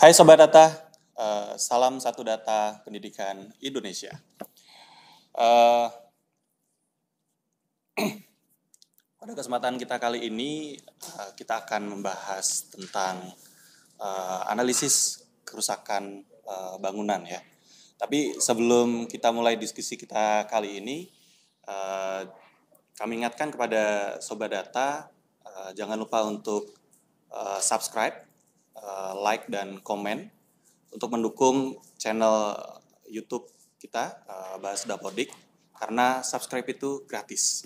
Hai Sobat Data, salam satu data pendidikan Indonesia. Eh, Pada kesempatan kita kali ini, kita akan membahas tentang analisis kerusakan bangunan ya. Tapi sebelum kita mulai diskusi kita kali ini, kami ingatkan kepada Sobat Data, jangan lupa untuk subscribe, like dan komen untuk mendukung channel YouTube kita, Bahas Dapodik, karena subscribe itu gratis.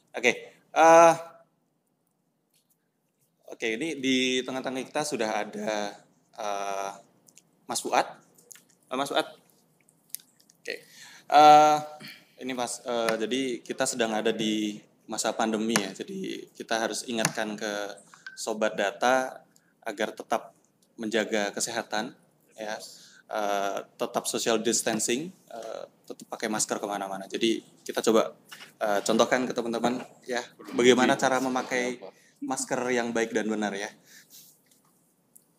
Oke, ini di tengah-tengah kita sudah ada Mas Fuad. Mas Fuad. Oke. Ini Mas, jadi kita sedang ada di masa pandemi ya. Jadi kita harus ingatkan ke Sobat Data agar tetap menjaga kesehatan ya. Tetap social distancing, tetap pakai masker kemana-mana. Jadi kita coba contohkan ke teman-teman ya, bagaimana cara memakai masker yang baik dan benar ya.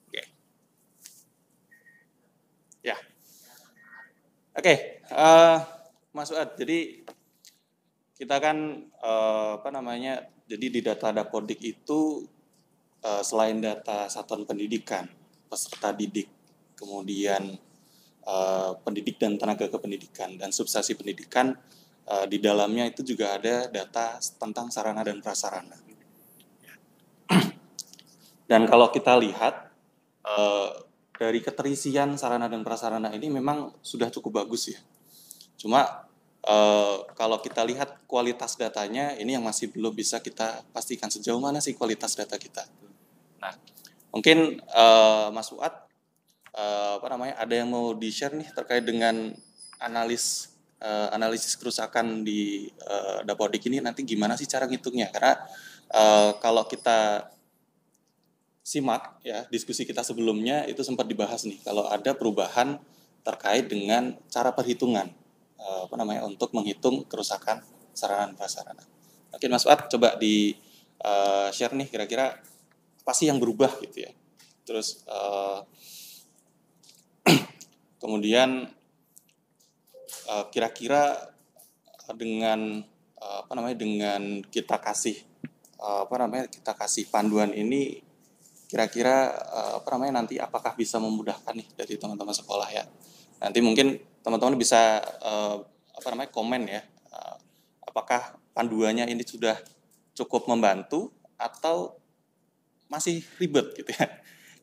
Oke. Ya. Oke. Mas Uad, jadi kita kan jadi di data Dapodik itu selain data satuan pendidikan, peserta didik, kemudian pendidik dan tenaga kependidikan dan substansi pendidikan, di dalamnya itu juga ada data tentang sarana dan prasarana. Dan kalau kita lihat dari keterisian sarana dan prasarana ini memang sudah cukup bagus ya. Cuma kalau kita lihat kualitas datanya, ini yang masih belum bisa kita pastikan sejauh mana sih kualitas data kita. Nah, mungkin Mas Fuad, ada yang mau di-share nih terkait dengan analisis kerusakan di Dapodik ini, nanti gimana sih cara ngitungnya? Karena kalau kita simak ya diskusi kita sebelumnya itu sempat dibahas nih kalau ada perubahan terkait dengan cara perhitungan untuk menghitung kerusakan sarana dan prasarana. Oke Mas Fuad, coba di share nih kira-kira apa sih yang berubah gitu ya. Terus kemudian kira-kira dengan dengan kita kasih kita kasih panduan ini, kira-kira nanti apakah bisa memudahkan nih dari teman-teman sekolah ya. Nanti mungkin teman-teman bisa komen ya, apakah panduannya ini sudah cukup membantu atau masih ribet gitu ya.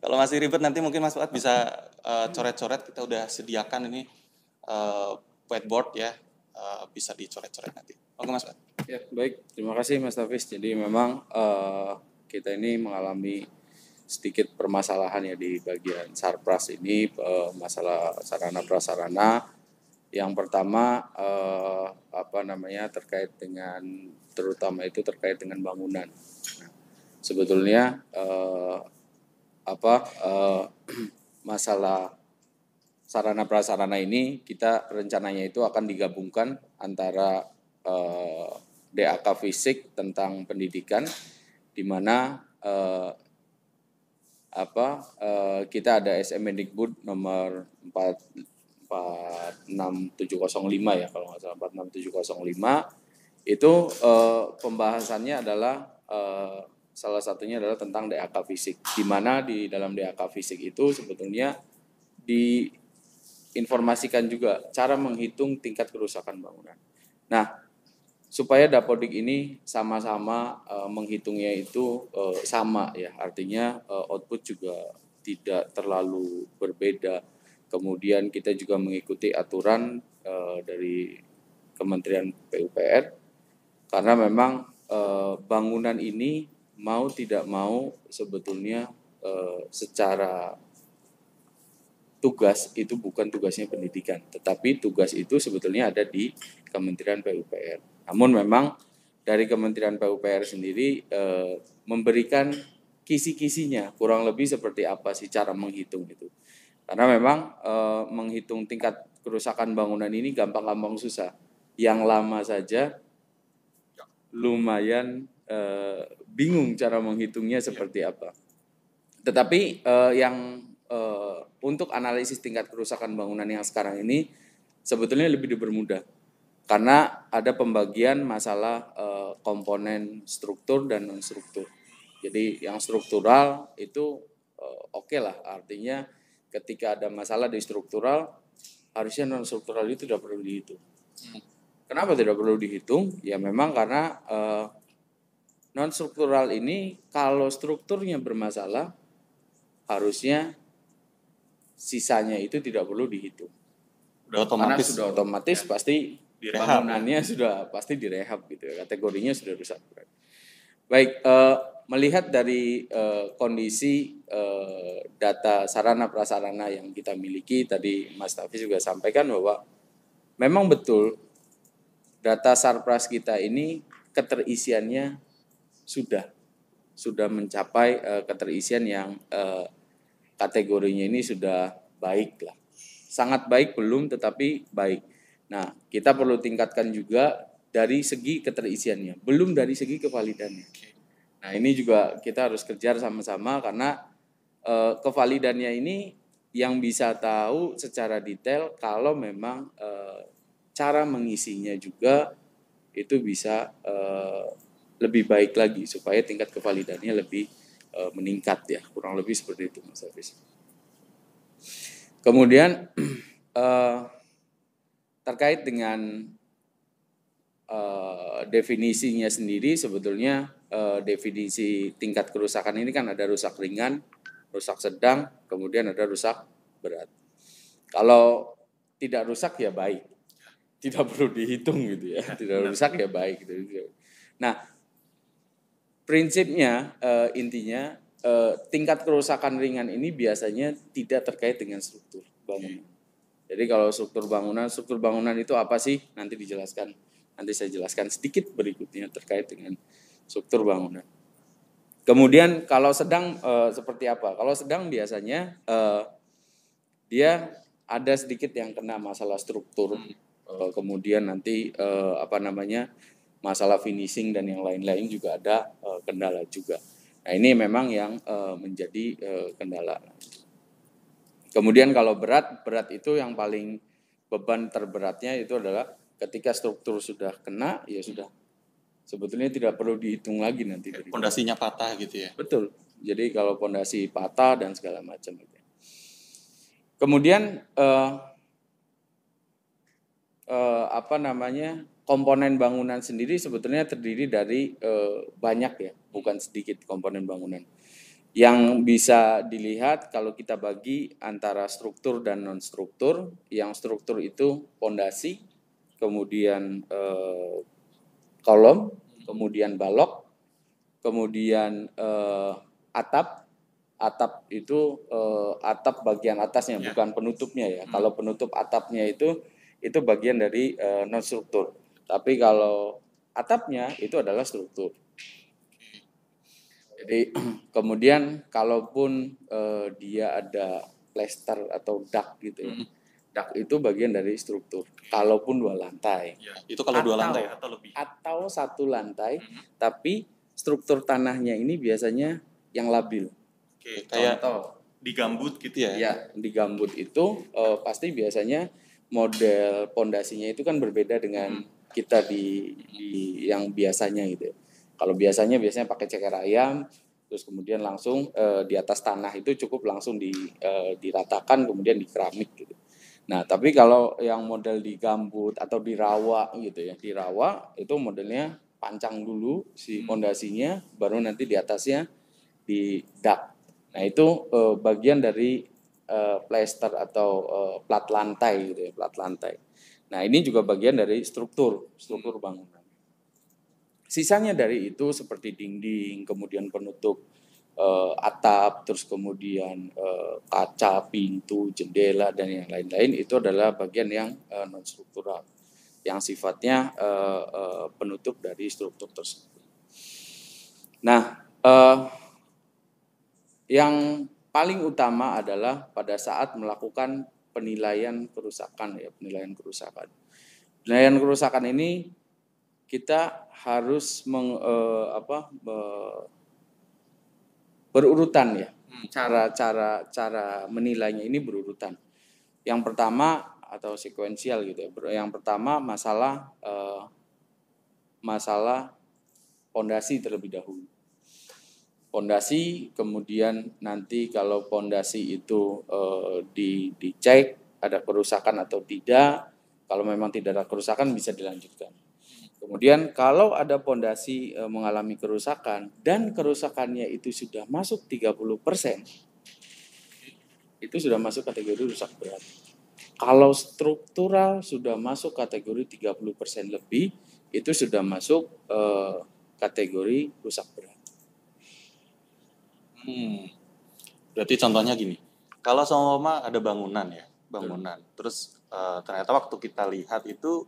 Kalau masih ribet nanti mungkin Mas Fuad bisa coret-coret, kita udah sediakan ini whiteboard ya, bisa dicoret-coret nanti. Oke Mas Fuad. Ya, baik. Terima kasih Mas Tafis. Jadi memang kita ini mengalami sedikit permasalahan ya di bagian Sarpras ini, masalah sarana prasarana. Yang pertama terkait dengan, terutama itu terkait dengan bangunan. Nah, sebetulnya masalah sarana prasarana ini kita rencananya itu akan digabungkan antara DAK fisik tentang pendidikan, di mana kita ada SMendikbud nomor 46705 ya kalau nggak salah, 46705 itu pembahasannya adalah salah satunya adalah tentang DAK fisik, di mana di dalam DAK fisik itu sebetulnya diinformasikan juga cara menghitung tingkat kerusakan bangunan. Nah, supaya Dapodik ini sama-sama menghitungnya itu sama ya, artinya output juga tidak terlalu berbeda. Kemudian kita juga mengikuti aturan dari Kementerian PUPR, karena memang bangunan ini mau tidak mau sebetulnya secara tugas itu bukan tugasnya pendidikan, tetapi tugas itu sebetulnya ada di Kementerian PUPR. Namun memang dari Kementerian PUPR sendiri memberikan kisi-kisinya, kurang lebih seperti apa sih cara menghitung itu. Karena memang menghitung tingkat kerusakan bangunan ini gampang-gampang susah. Yang lama saja lumayan bingung cara menghitungnya seperti apa. Tetapi yang untuk analisis tingkat kerusakan bangunan yang sekarang ini sebetulnya lebih dipermudah karena ada pembagian masalah komponen struktur dan non struktur. Jadi yang struktural itu oke lah, artinya ketika ada masalah di struktural harusnya non struktural itu tidak perlu dihitung. Kenapa tidak perlu dihitung? Ya memang karena non struktural ini kalau strukturnya bermasalah harusnya sisanya itu tidak perlu dihitung. Udah otomatis. Karena sudah otomatis ya, pasti direhab, bangunannya sudah pasti direhab gitu ya. Kategorinya sudah rusak berat. Baik, melihat dari kondisi data sarana prasarana yang kita miliki tadi Mas Taufik juga sampaikan bahwa memang betul data Sarpras kita ini keterisiannya sudah mencapai keterisian yang kategorinya ini sudah baik lah. Sangat baik belum, tetapi baik. Nah, kita perlu tingkatkan juga dari segi keterisiannya, belum dari segi kevalidannya. Nah, ini juga kita harus kejar sama-sama karena kevalidannya ini yang bisa tahu secara detail kalau memang cara mengisinya juga itu bisa lebih baik lagi supaya tingkat kevalidannya lebih meningkat ya, kurang lebih seperti itu Mas Hafiz. Kemudian terkait dengan definisinya sendiri sebetulnya definisi tingkat kerusakan ini kan ada rusak ringan, rusak sedang, kemudian ada rusak berat. Kalau tidak rusak ya baik, tidak perlu dihitung gitu ya, tidak rusak ya baik gitu. Nah, prinsipnya intinya tingkat kerusakan ringan ini biasanya tidak terkait dengan struktur bangunan. Jadi kalau struktur bangunan itu apa sih? Nanti dijelaskan. Nanti saya jelaskan sedikit berikutnya terkait dengan struktur bangunan. Kemudian kalau sedang seperti apa? Kalau sedang biasanya dia ada sedikit yang kena masalah struktur. Kemudian nanti masalah finishing dan yang lain-lain juga ada kendala juga. Nah ini memang yang menjadi kendala. Kemudian kalau berat itu yang paling beban terberatnya itu adalah ketika struktur sudah kena ya sudah. Sebetulnya tidak perlu dihitung lagi nanti. Pondasinya patah gitu ya. Betul. Jadi kalau pondasi patah dan segala macam itu. Kemudian komponen bangunan sendiri sebetulnya terdiri dari banyak ya, bukan sedikit komponen bangunan. Yang bisa dilihat kalau kita bagi antara struktur dan non struktur, yang struktur itu pondasi, kemudian kolom, kemudian balok, kemudian atap itu atap bagian atasnya bukan penutupnya ya. Kalau penutup atapnya itu bagian dari non struktur. Tapi kalau atapnya itu adalah struktur. Jadi kemudian kalaupun dia ada plester atau dak gitu ya. Dak itu bagian dari struktur. Kalaupun 2 lantai. Ya, itu kalau 2 lantai atau lebih. Atau 1 lantai, tapi struktur tanahnya ini biasanya yang labil. Oke, kayak contoh di gambut gitu ya. Ya, di gambut itu pasti biasanya model pondasinya itu kan berbeda dengan kita di yang biasanya gitu. Kalau biasanya pakai ceker ayam, terus kemudian langsung di atas tanah itu cukup langsung diratakan kemudian di keramik gitu. Nah, tapi kalau yang model di gambut atau di rawa gitu ya, di rawa itu modelnya pancang dulu si pondasinya, baru nanti di atasnya di dak. Nah, itu bagian dari plester atau plat lantai gitu ya, plat lantai. Nah, ini juga bagian dari struktur bangunan. Sisanya dari itu seperti dinding, kemudian penutup atap, terus kemudian kaca, pintu, jendela dan yang lain-lain itu adalah bagian yang non struktural, yang sifatnya penutup dari struktur tersebut. Nah, yang paling utama adalah pada saat melakukan penilaian kerusakan ya, penilaian kerusakan. Penilaian kerusakan ini kita harus berurutan ya, cara menilainya ini berurutan. Yang pertama atau sekuensial gitu ya. Yang pertama masalah pondasi terlebih dahulu. Pondasi, kemudian nanti kalau pondasi itu dicek ada kerusakan atau tidak. Kalau memang tidak ada kerusakan bisa dilanjutkan. Kemudian kalau ada pondasi mengalami kerusakan dan kerusakannya itu sudah masuk 30%, itu sudah masuk kategori rusak berat. Kalau struktural sudah masuk kategori 30% lebih, itu sudah masuk kategori rusak berat. Berarti contohnya gini, kalau sama ada bangunan ya, terus ternyata waktu kita lihat itu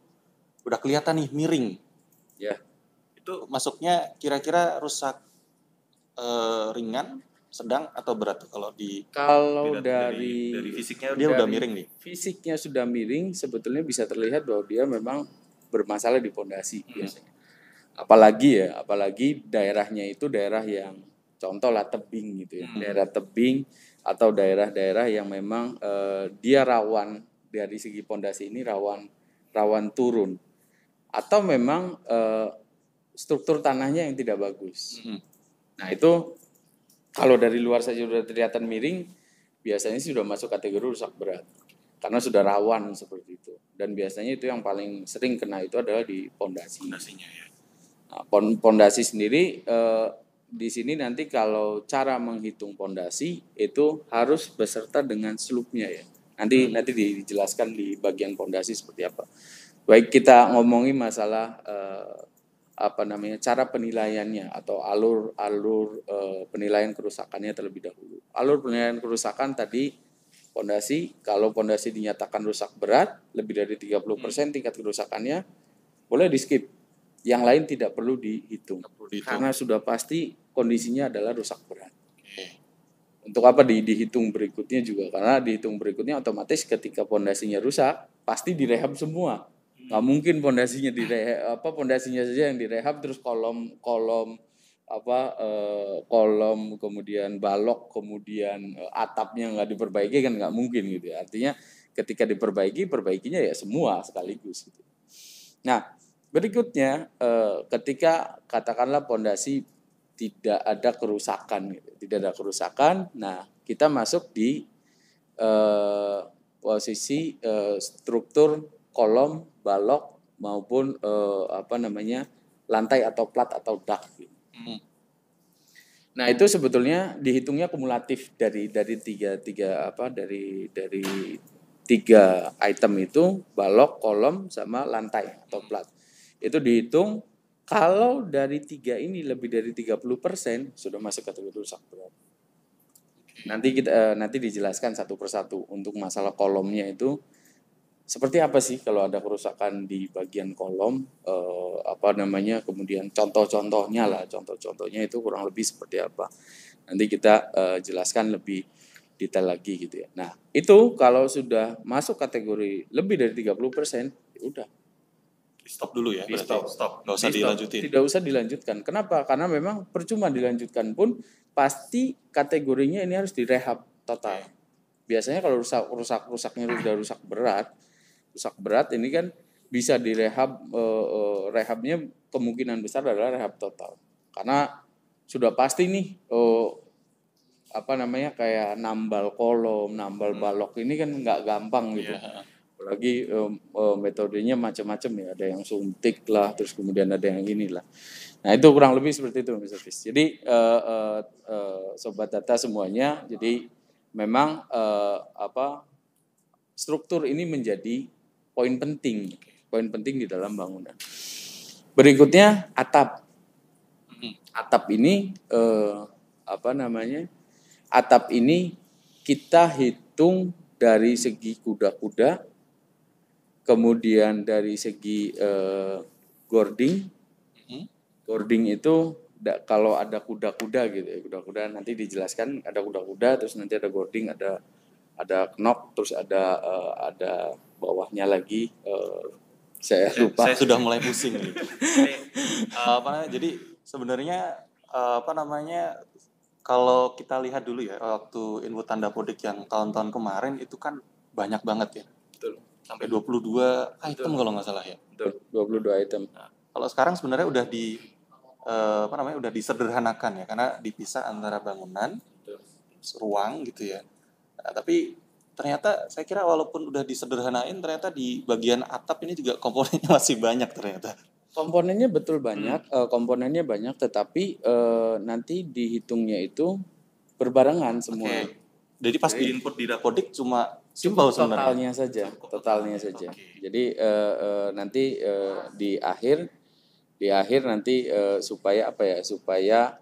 udah kelihatan nih miring. Ya. Itu masuknya kira-kira rusak ringan, sedang atau berat kalau dari fisiknya dia udah miring nih. Fisiknya sudah miring, sebetulnya bisa terlihat bahwa dia memang bermasalah di pondasi biasanya. Apalagi daerahnya itu daerah yang contoh lah tebing gitu ya. Daerah tebing atau daerah-daerah yang memang dia rawan dari segi pondasi ini rawan turun. Atau memang struktur tanahnya yang tidak bagus. Nah itu kalau dari luar saja sudah kelihatan miring, biasanya sudah masuk kategori rusak berat. Karena sudah rawan seperti itu. Dan biasanya itu yang paling sering kena itu adalah di pondasi. Pondasinya ya. Nah, pondasi sendiri di sini nanti kalau cara menghitung pondasi itu harus beserta dengan slope-nya ya. Nanti dijelaskan di bagian pondasi seperti apa. Baik kita ngomongin masalah cara penilaiannya atau alur penilaian kerusakannya terlebih dahulu. Alur penilaian kerusakan tadi pondasi, kalau pondasi dinyatakan rusak berat lebih dari 30% tingkat kerusakannya, boleh di skip. Yang lain tidak perlu dihitung. Karena sudah pasti kondisinya adalah rusak berat. Untuk apa dihitung berikutnya juga? Karena dihitung berikutnya otomatis ketika pondasinya rusak pasti direhab semua. Nggak mungkin pondasinya pondasinya saja yang direhab terus kolom kemudian balok kemudian atapnya nggak diperbaiki kan nggak mungkin gitu ya. Artinya ketika perbaikinya ya semua sekaligus gitu. Nah berikutnya ketika katakanlah pondasi tidak ada kerusakan, nah kita masuk di posisi struktur kolom, balok maupun lantai atau plat atau dak. Nah itu sebetulnya dihitungnya kumulatif dari tiga item itu, balok, kolom, sama lantai atau plat. Itu dihitung kalau dari tiga ini lebih dari 30% sudah masuk kategori rusak berat. Nanti dijelaskan satu persatu untuk masalah kolomnya itu seperti apa sih kalau ada kerusakan di bagian kolom, kemudian contoh-contohnya itu kurang lebih seperti apa. Nanti kita jelaskan lebih detail lagi gitu ya. Nah itu kalau sudah masuk kategori lebih dari 30%, ya udah. Stop dulu ya. Stop. Nggak usah dilanjutin. Tidak usah dilanjutkan. Kenapa? Karena memang percuma dilanjutkan pun pasti kategorinya ini harus direhab total. Biasanya kalau rusaknya sudah rusak berat ini kan bisa direhab, rehabnya kemungkinan besar adalah rehab total. Karena sudah pasti nih kayak nambal kolom, nambal balok ini kan nggak gampang gitu. Apalagi metodenya macam-macam ya, ada yang suntik lah, terus kemudian ada yang inilah. Nah itu kurang lebih seperti itu Mr. Fis. Jadi sobat data semuanya, jadi memang struktur ini menjadi poin penting di dalam bangunan. Berikutnya atap. Atap ini atap ini kita hitung dari segi kuda-kuda, kemudian dari segi gording. Gording itu kalau ada kuda-kuda gitu ya, kuda-kuda nanti dijelaskan ada kuda-kuda, terus nanti ada gording, ada knock, terus ada bawahnya lagi. Saya lupa. Saya sudah mulai pusing nih. Jadi sebenarnya kalau kita lihat dulu ya, waktu inputan Dapodik yang tahun-tahun kemarin itu kan banyak banget ya. Betul. Sampai 22 item Betul. kalau nggak salah ya. Betul, 22 item. Nah, kalau sekarang sebenarnya udah udah disederhanakan ya, karena dipisah antara bangunan, Betul. ruang gitu ya. Nah, tapi ternyata saya kira walaupun udah disederhanain, ternyata di bagian atap ini juga komponennya masih banyak ternyata. Komponennya betul banyak, komponennya banyak, tetapi nanti dihitungnya itu berbarengan semua. Oke. Jadi pas Jadi, di input di Dapodik cuma simpel sebenarnya. totalnya saja, totalnya saja. Jadi nanti di akhir nanti supaya apa ya? Supaya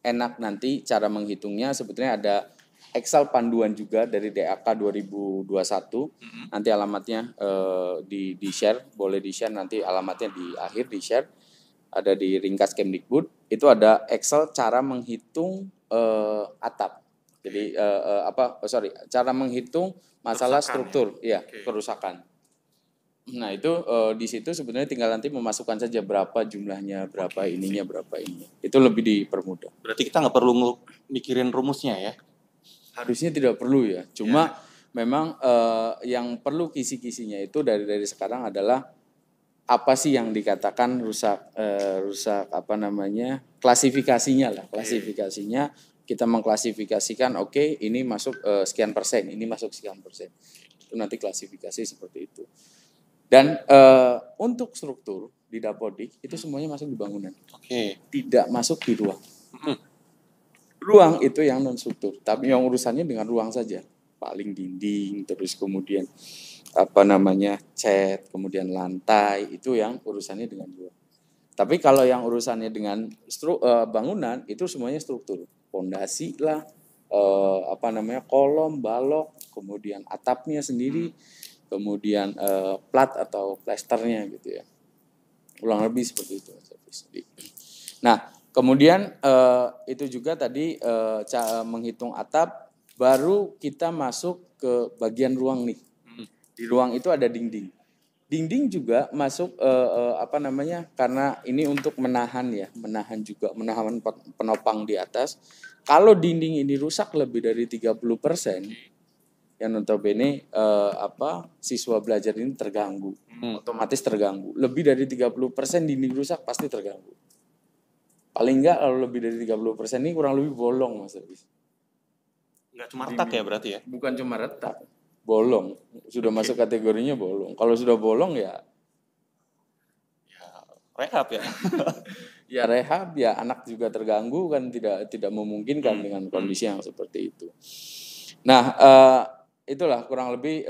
enak nanti cara menghitungnya sebetulnya ada Excel panduan juga dari DAK 2021. Nanti alamatnya di share, boleh di share nanti alamatnya di akhir di share. Ada di ringkas Kemdikbud, itu ada Excel cara menghitung atap. Jadi cara menghitung masalah Kerusakan, struktur, ya, Oke. kerusakan. Nah itu di situ sebenarnya tinggal nanti memasukkan saja berapa jumlahnya, berapa ininya, berapa ini. Itu lebih dipermudah. Berarti kita nggak perlu mikirin rumusnya ya? Harusnya tidak perlu ya. Cuma memang yang perlu kisi-kisinya itu dari sekarang adalah apa sih yang dikatakan rusak apa namanya, klasifikasinya lah, klasifikasinya kita mengklasifikasikan ini masuk sekian persen, ini masuk sekian persen. Itu nanti klasifikasi seperti itu. Dan untuk struktur di Dapodik itu semuanya masuk di bangunan. Tidak masuk di ruang. Ruang itu yang non struktur, tapi yang urusannya dengan ruang saja. Paling dinding, terus kemudian apa namanya, cat, kemudian lantai, itu yang urusannya dengan ruang. Tapi kalau yang urusannya dengan bangunan itu semuanya struktur. Pondasi lah, kolom, balok, kemudian atapnya sendiri, kemudian plat atau plasternya gitu ya. Ulang lebih seperti itu. Nah, kemudian itu juga tadi menghitung atap, baru kita masuk ke bagian ruang nih. Di ruang itu ada dinding. Dinding juga masuk karena ini untuk menahan penopang di atas. Kalau dinding ini rusak lebih dari 30%, yang notabene siswa belajar ini terganggu, otomatis terganggu. Lebih dari 30% dinding rusak pasti terganggu. Paling enggak kalau lebih dari 30% ini kurang lebih bolong, Mas Abis. Enggak cuma retak ya berarti ya? Bukan cuma retak, bolong. Sudah masuk kategorinya bolong. Kalau sudah bolong ya rehab ya. Ya rehab, ya anak juga terganggu kan, tidak memungkinkan dengan kondisi yang seperti itu. Nah, itulah kurang lebih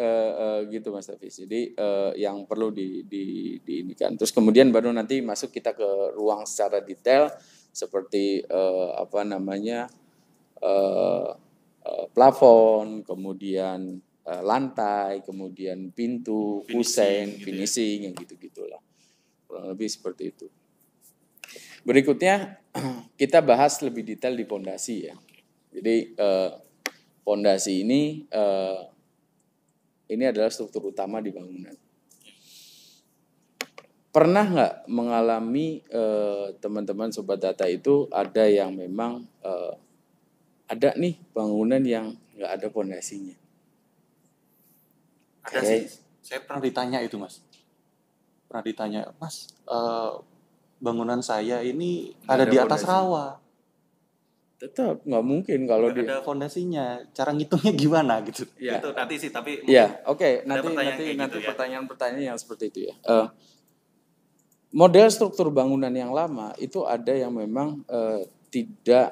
gitu Mas Hafiz. Jadi yang perlu diinikan. Terus kemudian baru nanti masuk kita ke ruang secara detail seperti plafon, kemudian lantai, kemudian pintu, kusen, finishing, yang gitu-gitulah. Kurang lebih seperti itu. Berikutnya kita bahas lebih detail di pondasi ya. Jadi pondasi ini adalah struktur utama di bangunan. Pernah nggak mengalami teman-teman sobat data itu ada yang memang ada nih bangunan yang nggak ada pondasinya? Ada sih. Saya pernah ditanya itu Mas. Mas, bangunan saya ini ada di atas rawa. Tetap nggak mungkin kalau ada fondasinya. Cara ngitungnya gimana gitu? Ya. Itu nanti sih, tapi nanti pertanyaan-pertanyaan yang seperti itu ya. Model struktur bangunan yang lama itu ada yang memang tidak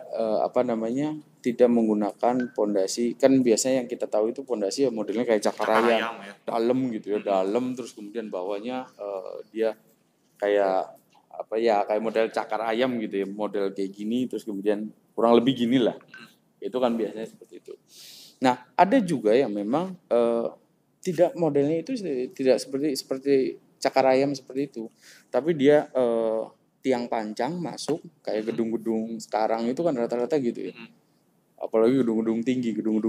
tidak menggunakan pondasi. Kan biasanya yang kita tahu itu pondasi ya modelnya kayak cakar ayam ya. Dalam gitu ya, dalam, terus kemudian bawahnya dia kayak kayak model cakar ayam gitu ya, model kayak gini, terus kemudian kurang lebih gini lah. Itu kan biasanya seperti itu. Nah, ada juga yang memang tidak, modelnya itu tidak seperti cakar ayam seperti itu, tapi dia tiang panjang masuk kayak gedung-gedung sekarang itu kan rata-rata gitu ya. Apalagi gedung-gedung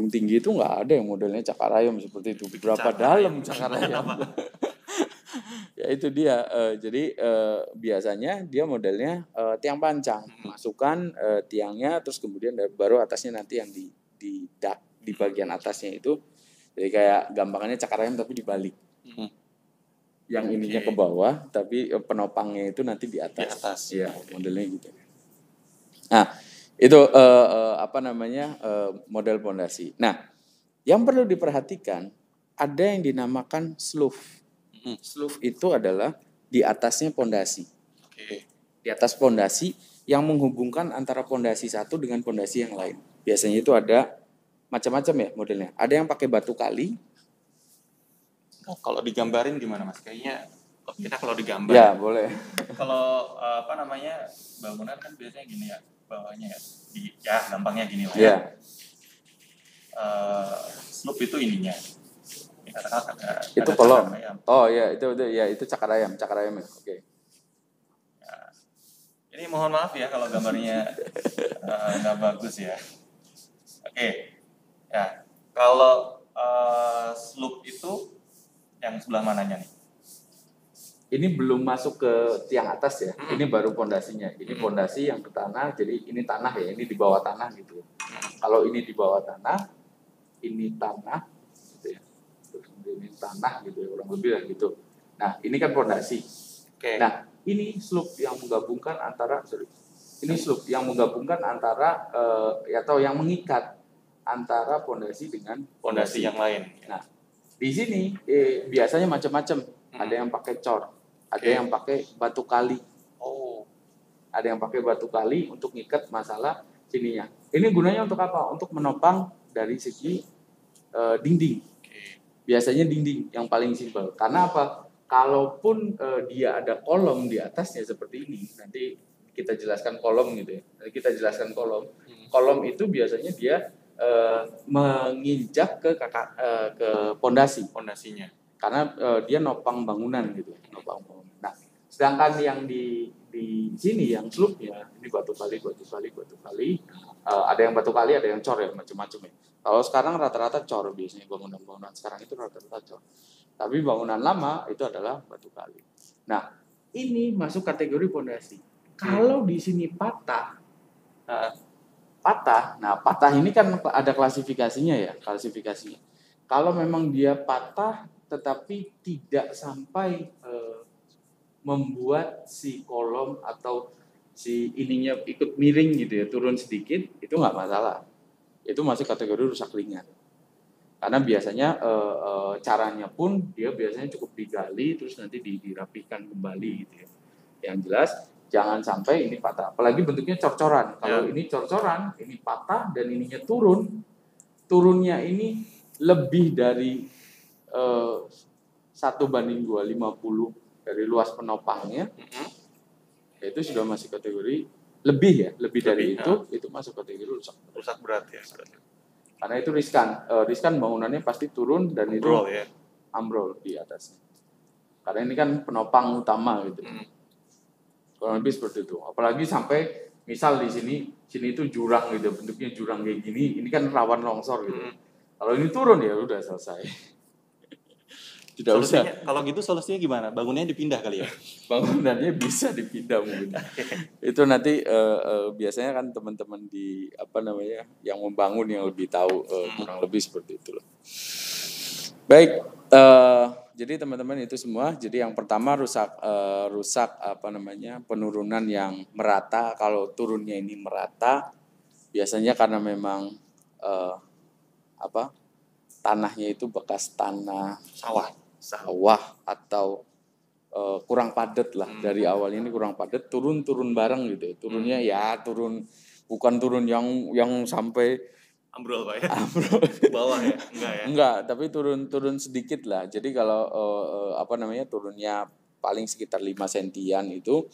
tinggi itu nggak ada yang modelnya cakar ayam seperti itu. Berapa dalam cakar ayam? Ya itu dia. Jadi biasanya dia modelnya tiang panjang dimasukkan tiangnya, terus kemudian baru atasnya nanti yang di bagian atasnya itu, jadi kayak gampangannya cakar ayam tapi dibalik. Yang ininya ke bawah, tapi penopangnya itu nanti di atas. Di atas. Iya, modelnya gitu. Nah, itu model pondasi. Nah, yang perlu diperhatikan ada yang dinamakan sloof. Sloof itu adalah di atasnya pondasi. Di atas pondasi yang menghubungkan antara pondasi satu dengan pondasi yang lain. Biasanya itu ada macam-macam ya modelnya. Ada yang pakai batu kali. Kalau digambarin gimana Mas? Kayaknya kita kalau digambar. Ya, boleh. Kalau bangunan kan biasanya gini ya, bawahnya ya gampangnya gini lah ya. Sloop itu ininya. Itu kolom. Oh ya, itu cakar ayam ya. Oke. Nah, ini mohon maaf ya kalau gambarnya nggak bagus ya. Oke. Ya, kalau sloop itu yang sebelah mananya nih? Ini belum masuk ke tiang atas ya. Ini baru pondasinya. Ini pondasi yang ke tanah. Jadi ini tanah ya. Ini di bawah tanah gitu. Kalau ini di bawah tanah, ini tanah gitu ya. Terus ini tanah gitu ya, kurang lebih lah gitu. Nah, ini kan pondasi. Nah, ini sloop yang menggabungkan antara atau yang mengikat antara pondasi dengan pondasi yang lain. Nah, di sini biasanya macam-macam. Ada yang pakai cor, ada yang pakai batu kali. Ada yang pakai batu kali untuk ngikat masalah sininya. Ini gunanya untuk apa? Untuk menopang dari segi dinding. Biasanya dinding yang paling simpel. Karena apa? Kalaupun dia ada kolom di atasnya seperti ini, nanti kita jelaskan kolom gitu ya. Kolom itu biasanya dia menginjak ke pondasinya. Karena dia nopang bangunan gitu, Nah, sedangkan yang di sini yang sloopnya ini batu kali. Ada yang batu kali, ada yang cor ya, macam-macam ya. Kalau sekarang rata-rata cor biasanya bangunan sekarang itu rata-rata cor. Tapi bangunan lama itu adalah batu kali. Nah, ini masuk kategori pondasi. Kalau di sini patah. Nah patah ini kan ada klasifikasinya ya, Kalau memang dia patah tetapi tidak sampai membuat si kolom atau si ininya ikut miring gitu ya, turun sedikit, itu nggak masalah. Itu masih kategori rusak ringan. Karena biasanya caranya pun dia biasanya cukup digali terus nanti dirapikan kembali gitu ya. Yang jelas jangan sampai ini patah. Apalagi bentuknya cor-coran. Kalau ini cor-coran, ini patah dan ininya turun. Turunnya ini lebih dari 1:250 dari luas penopangnya. Itu sudah masih kategori lebih dari itu masuk kategori rusak berat ya. Karena itu riskan bangunannya pasti turun dan ambrol, itu ambrol di atasnya. Karena ini kan penopang utama gitu. Kurang lebih seperti itu. Apalagi sampai misal di sini itu jurang gitu, bentuknya jurang kayak gini, ini kan rawan longsor gitu. Kalau ini turun ya udah selesai. Tidak usah. Kalau gitu solusinya gimana? Bangunannya dipindah kali ya? Bangunannya bisa dipindah mungkin. Itu nanti biasanya kan teman-teman yang membangun yang lebih tahu kurang lebih seperti itu loh. Baik, jadi teman-teman itu semua. Jadi yang pertama rusak penurunan yang merata. Kalau turunnya ini merata, biasanya karena memang tanahnya itu bekas tanah sawah atau kurang padat lah. Dari awal ini kurang padat, turun bareng gitu ya. Turunnya bukan turun yang sampai ambrol Pak ya? Ambrol ke bawah ya? Enggak, tapi turun sedikit lah. Jadi kalau turunnya paling sekitar 5 sentian itu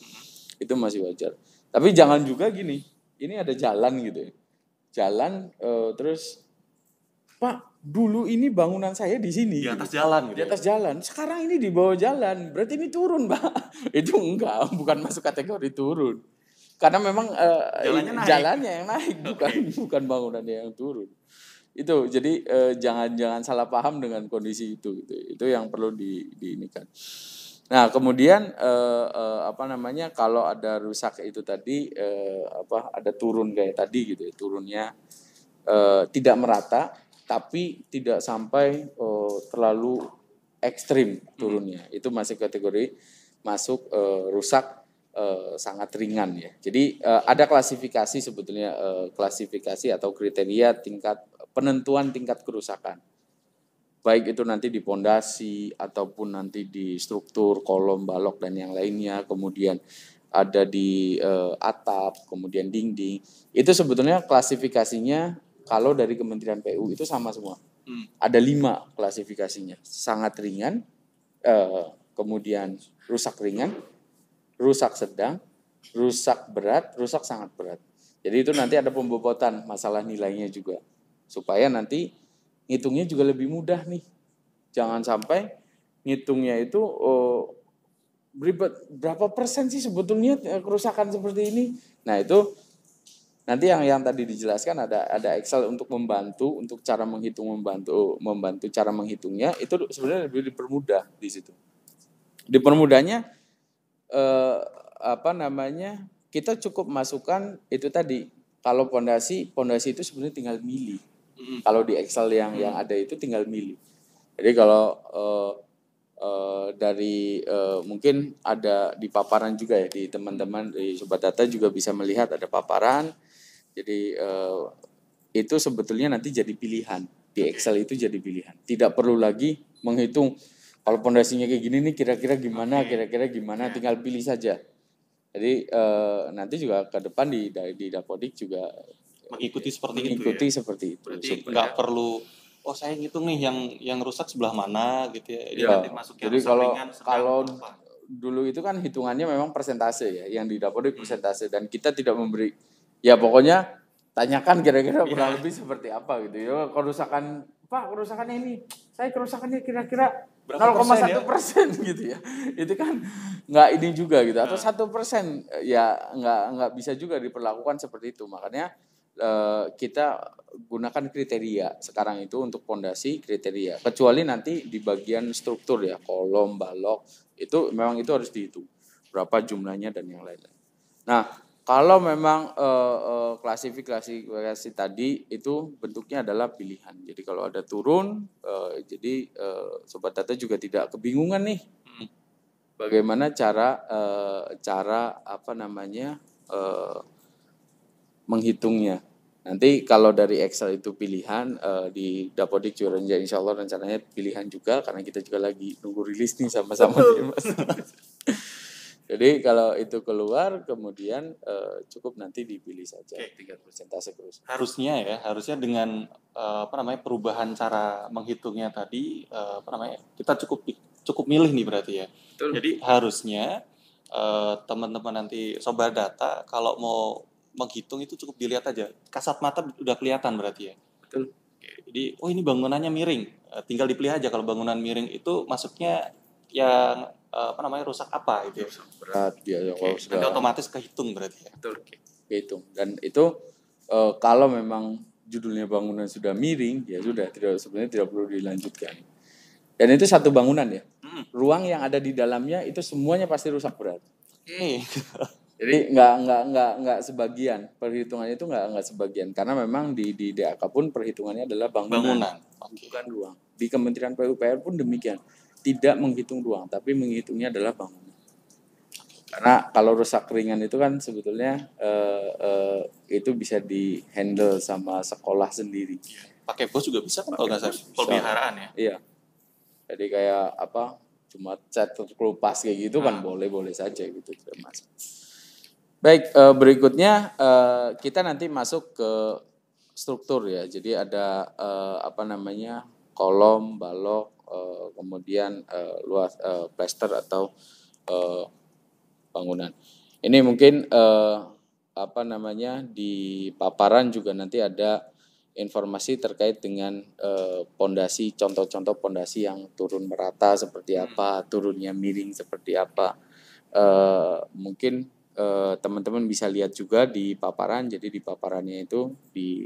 masih wajar. Tapi jangan juga gini. Ini ada jalan gitu ya. Jalan terus Pak, dulu ini bangunan saya di sini. Di atas jalan gitu. Di atas jalan. Sekarang ini di bawah jalan. Berarti ini turun, Pak. Itu enggak, bukan masuk kategori turun. Karena memang jalannya yang naik, bukan bangunannya yang turun. Itu jadi jangan salah paham dengan kondisi itu. Itu yang perlu diinikan. Nah, kemudian apa namanya, kalau ada rusak itu tadi ada turun kayak tadi gitu ya, turunnya tidak merata, tapi tidak sampai terlalu ekstrim turunnya. Itu masih kategori masuk rusak sangat ringan ya. Jadi ada klasifikasi sebetulnya, klasifikasi atau kriteria tingkat penentuan tingkat kerusakan. Baik itu nanti di pondasi ataupun nanti di struktur, kolom, balok dan yang lainnya, kemudian ada di atap, kemudian dinding. Itu sebetulnya klasifikasinya kalau dari Kementerian PU itu sama semua. Ada 5 klasifikasinya. Sangat ringan, kemudian rusak ringan, rusak sedang, rusak berat, rusak sangat berat. Jadi itu nanti ada pembobotan masalah nilainya juga. Supaya nanti ngitungnya juga lebih mudah nih. Jangan sampai ngitungnya itu berapa persen sih sebetulnya kerusakan seperti ini. Nah, itu nanti yang tadi dijelaskan ada Excel untuk membantu, untuk cara menghitung, membantu cara menghitungnya itu sebenarnya lebih dipermudah di situ. Dipermudahnya kita cukup masukkan itu tadi. Kalau pondasi itu sebenarnya tinggal milih. Kalau di Excel yang ada itu tinggal milih. Jadi kalau dari mungkin ada di paparan juga ya, di teman-teman di Sobat Data juga bisa melihat ada paparan. Jadi itu sebetulnya nanti jadi pilihan. Di Excel itu jadi pilihan. Tidak perlu lagi menghitung kalau pondasinya kayak gini nih kira-kira gimana, tinggal pilih saja. Jadi nanti juga ke depan di Dapodik juga mengikuti seperti seperti itu. Berarti nggak perlu saya ngitung nih yang rusak sebelah mana gitu ya. Ini nanti masuknya jadi rusak ringan, sedang, kalau apa. Dulu itu kan hitungannya memang persentase ya, yang di Dapodik persentase, dan kita tidak memberi, ya pokoknya tanyakan kira-kira kurang lebih seperti apa gitu ya. Kerusakan, Pak, kerusakannya ini, saya kerusakannya kira-kira 0,1% gitu ya. Itu kan nggak ini juga gitu, atau 1%, ya nggak bisa juga diperlakukan seperti itu. Makanya kita gunakan kriteria sekarang itu untuk pondasi kriteria. Kecuali nanti di bagian struktur ya, kolom, balok, itu memang itu harus dihitung berapa jumlahnya dan yang lain-lain. Nah, kalau memang klasifikasi tadi itu bentuknya adalah pilihan. Jadi kalau ada turun, jadi Sobat Data juga tidak kebingungan nih. Bagaimana cara menghitungnya. Nanti kalau dari Excel itu pilihan, di Dapodik juga insya Allah rencananya pilihan juga, karena kita juga lagi nunggu rilis nih sama-sama nih, Mas. Jadi kalau itu keluar, kemudian cukup nanti dipilih saja tingkat persentase kerusakan. Harusnya dengan perubahan cara menghitungnya tadi, kita cukup milih nih berarti ya. Betul. Jadi harusnya teman-teman nanti Sobat Data kalau mau menghitung itu cukup dilihat aja, kasat mata udah kelihatan berarti ya. Betul. Jadi ini bangunannya miring, tinggal dipilih aja kalau bangunan miring itu masuknya yang rusak apa gitu ya. Rusak berat biaya. Nanti otomatis kehitung berarti ya. Betul. Kehitung. Dan itu kalau memang judulnya bangunan sudah miring, ya sudah, sebenarnya tidak perlu dilanjutkan. Dan itu satu bangunan ya. Ruang yang ada di dalamnya itu semuanya pasti rusak berat. Jadi nggak sebagian, perhitungannya itu nggak sebagian, karena memang di DAK pun perhitungannya adalah bangunan. Bukan ruang. Di Kementerian PUPR pun demikian, tidak menghitung ruang, tapi menghitungnya adalah bangunan. Karena kalau rusak ringan itu kan sebetulnya itu bisa di handle sama sekolah sendiri. Pakai bos juga bisa kan kalau nggak salah peliharaan ya. Iya. Jadi kayak cuma cat kelupas kayak gitu kan boleh saja gitu, tidak masalah. Baik, berikutnya kita nanti masuk ke struktur ya. Jadi ada kolom, balok, kemudian luas plester atau bangunan. Ini mungkin di paparan juga nanti ada informasi terkait dengan pondasi, contoh-contoh pondasi yang turun merata seperti apa, turunnya miring seperti apa. Mungkin teman-teman bisa lihat juga di paparan. Jadi di paparannya itu di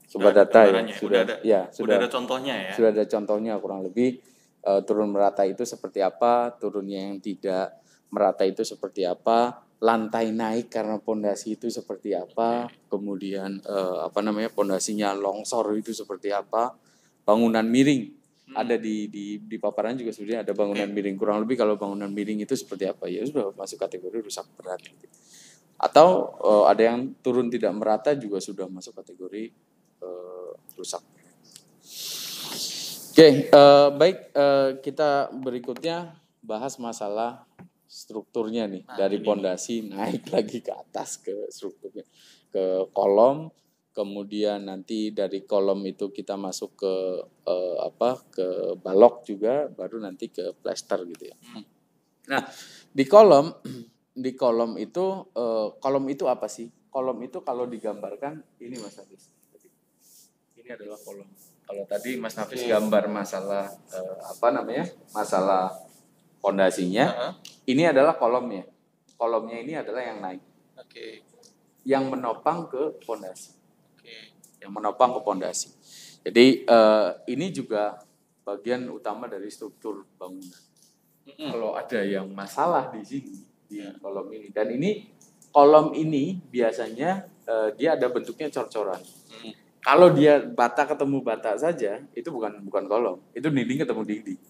Sobat Data ya, sudah ada contohnya ya. Sudah ada contohnya kurang lebih. turun merata itu seperti apa, turunnya yang tidak merata itu seperti apa, lantai naik karena pondasi itu seperti apa, kemudian pondasinya longsor itu seperti apa, bangunan miring ada di paparan juga sebenarnya ada bangunan miring, kurang lebih kalau bangunan miring itu seperti apa, ya sudah masuk kategori rusak berat. Atau ada yang turun tidak merata juga sudah masuk kategori rusak. Oke, baik, kita berikutnya bahas masalah strukturnya nih. Dari pondasi naik lagi ke atas ke strukturnya, ke kolom, kemudian nanti dari kolom itu kita masuk ke ke balok juga, baru nanti ke plester gitu ya. Nah, di kolom itu apa sih? Kolom itu kalau digambarkan ini Mas Hafiz. Ini adalah kolom. Kalau tadi Mas Hafiz gambar masalah masalah pondasinya, ini adalah kolomnya. Kolomnya ini adalah yang naik. Yang menopang ke pondasi. Yang menopang ke pondasi. Jadi ini juga bagian utama dari struktur bangunan. Kalau ada yang masalah di sini di kolom ini, dan ini kolom ini biasanya dia ada bentuknya cor-coran. Kalau dia bata ketemu bata saja, itu bukan kolom, itu dinding ketemu dinding.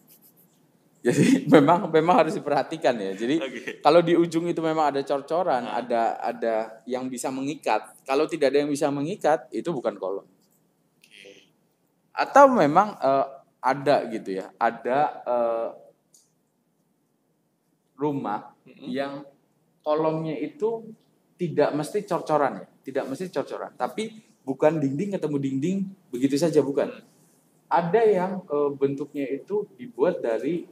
Jadi memang harus diperhatikan ya. Jadi kalau di ujung itu memang ada cor-coran, ada yang bisa mengikat. Kalau tidak ada yang bisa mengikat, itu bukan kolom. Atau memang ada gitu ya, ada rumah yang kolomnya itu tidak mesti cor-coran ya, tidak mesti cor-coran, tapi bukan dinding ketemu dinding begitu saja, bukan. Ada yang bentuknya itu dibuat dari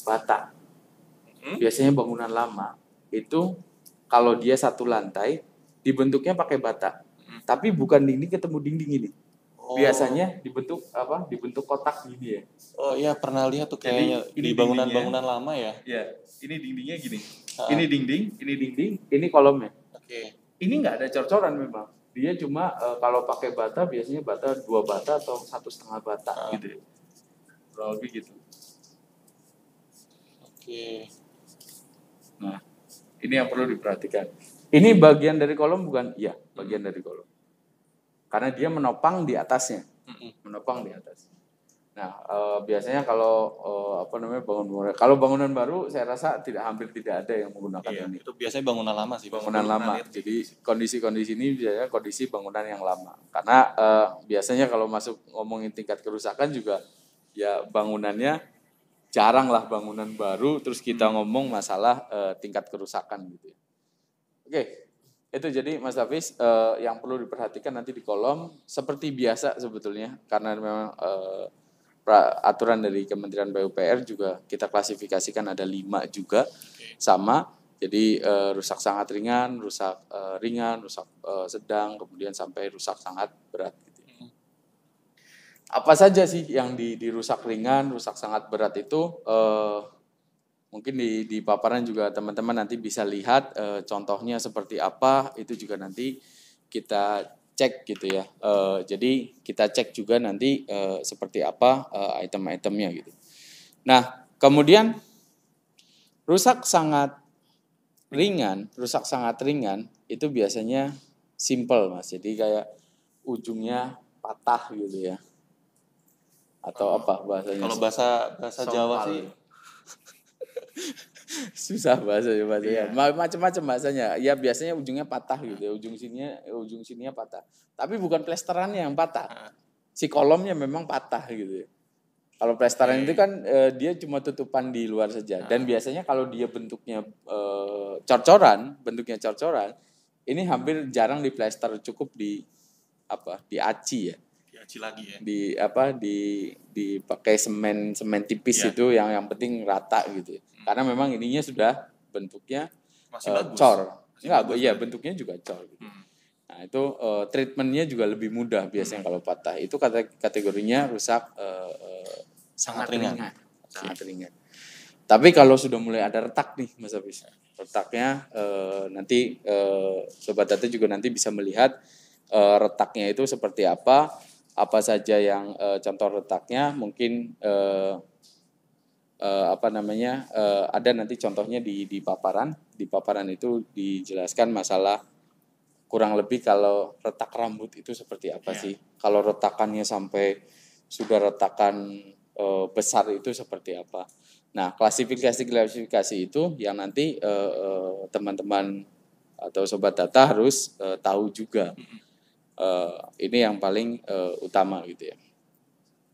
bata. Biasanya bangunan lama itu kalau dia satu lantai dibentuknya pakai bata, tapi bukan dinding ketemu dinding ini. Biasanya dibentuk dibentuk kotak gini ya. Oh iya, pernah lihat tuh kayaknya di bangunan-bangunan lama ya. Ya, ini dindingnya gini. Ini dinding, ini kolomnya. Ini nggak ada cor-coran memang. Dia cuma kalau pakai bata biasanya bata 2 bata atau 1,5 bata gitu ya. Kurang lebih gitu. Nah, ini yang perlu diperhatikan. Ini bagian dari kolom bukan? Iya, bagian dari kolom. Karena dia menopang di atasnya. Menopang di atas. Nah, biasanya kalau bangunan baru saya rasa hampir tidak ada yang menggunakan ini. Itu biasanya bangunan lama sih. Bangunan lama. Jadi kondisi-kondisi ini biasanya kondisi bangunan yang lama. Karena biasanya kalau masuk ngomongin tingkat kerusakan juga ya bangunannya jarang lah bangunan baru terus kita ngomong masalah tingkat kerusakan gitu ya. Oke. Itu jadi Mas Hafiz yang perlu diperhatikan nanti di kolom seperti biasa sebetulnya karena memang aturan dari Kementerian PUPR juga kita klasifikasikan ada 5 juga sama. Jadi rusak sangat ringan, rusak rusak sedang, kemudian sampai rusak sangat berat. Gitu. Apa saja sih yang dirusak ringan, rusak sangat berat itu? Mungkin di paparan juga teman-teman nanti bisa lihat contohnya seperti apa, itu juga nanti kita cek gitu ya. Jadi kita cek juga nanti seperti apa item-itemnya gitu. Nah, kemudian rusak sangat ringan itu biasanya simple Mas. Jadi kayak ujungnya patah gitu ya. Atau apa bahasanya? Kalau bahasa Jawa sih susah bahasanya. Macam-macam bahasanya. Ya biasanya ujungnya patah gitu ya. Ujung sininya patah. Tapi bukan plesterannya yang patah. Si kolomnya memang patah gitu ya. Kalau plesteran itu kan dia cuma tutupan di luar saja. Dan biasanya kalau dia bentuknya cor-coran, ini hampir jarang di plester, cukup di aci ya. lagi ya. Dipakai semen tipis itu yang penting rata gitu. Karena memang ininya sudah bentuknya cor. Bentuknya juga cor. Gitu. Nah, itu treatmentnya juga lebih mudah biasanya kalau patah. Itu kategorinya rusak sangat ringan. Sangat ringan. Tapi kalau sudah mulai ada retak nih Mas Hafiz. Retaknya nanti Sobat Data juga nanti bisa melihat retaknya itu seperti apa saja yang contoh retaknya mungkin ada nanti contohnya di paparan. Di paparan itu dijelaskan masalah kurang lebih kalau retak rambut itu seperti apa sih. Kalau retakannya sampai sudah retakan besar itu seperti apa. Nah, klasifikasi itu yang nanti teman-teman atau sobat data harus tahu juga. Ini yang paling utama gitu ya.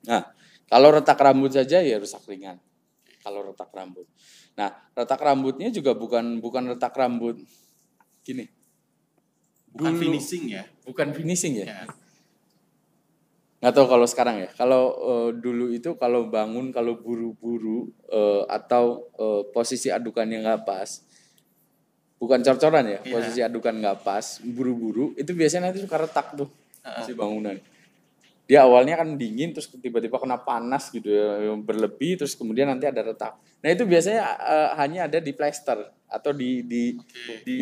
Nah, kalau retak rambut saja ya rusak ringan. Kalau retak rambut. Nah, retak rambutnya juga bukan retak rambut gini. Bukan Dulu, finishing ya. Bukan finishing ya. Nggak tahu kalau sekarang ya. Kalau dulu itu kalau bangun kalau buru-buru atau posisi adukannya nggak pas, bukan cor-coran ya, posisi adukan nggak pas, buru-buru, itu biasanya nanti suka retak tuh si bangunan. Dia awalnya kan dingin, terus tiba-tiba kena panas gitu ya, berlebih, terus kemudian nanti ada retak. Nah itu biasanya hanya ada di plester atau di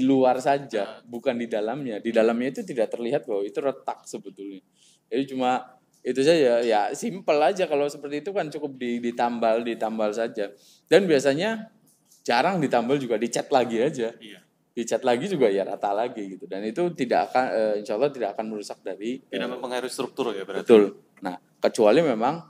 luar saja, bukan di dalamnya. Di dalamnya itu tidak terlihat bahwa itu retak sebetulnya. Jadi cuma itu saja, ya simple aja. Kalau seperti itu kan cukup ditambal saja. Dan biasanya jarang ditambal juga, dicat lagi aja. Dicat lagi juga ya rata lagi gitu, dan itu tidak akan insya Allah tidak akan merusak dari tidak mempengaruhi struktur ya berarti. Betul. Nah kecuali memang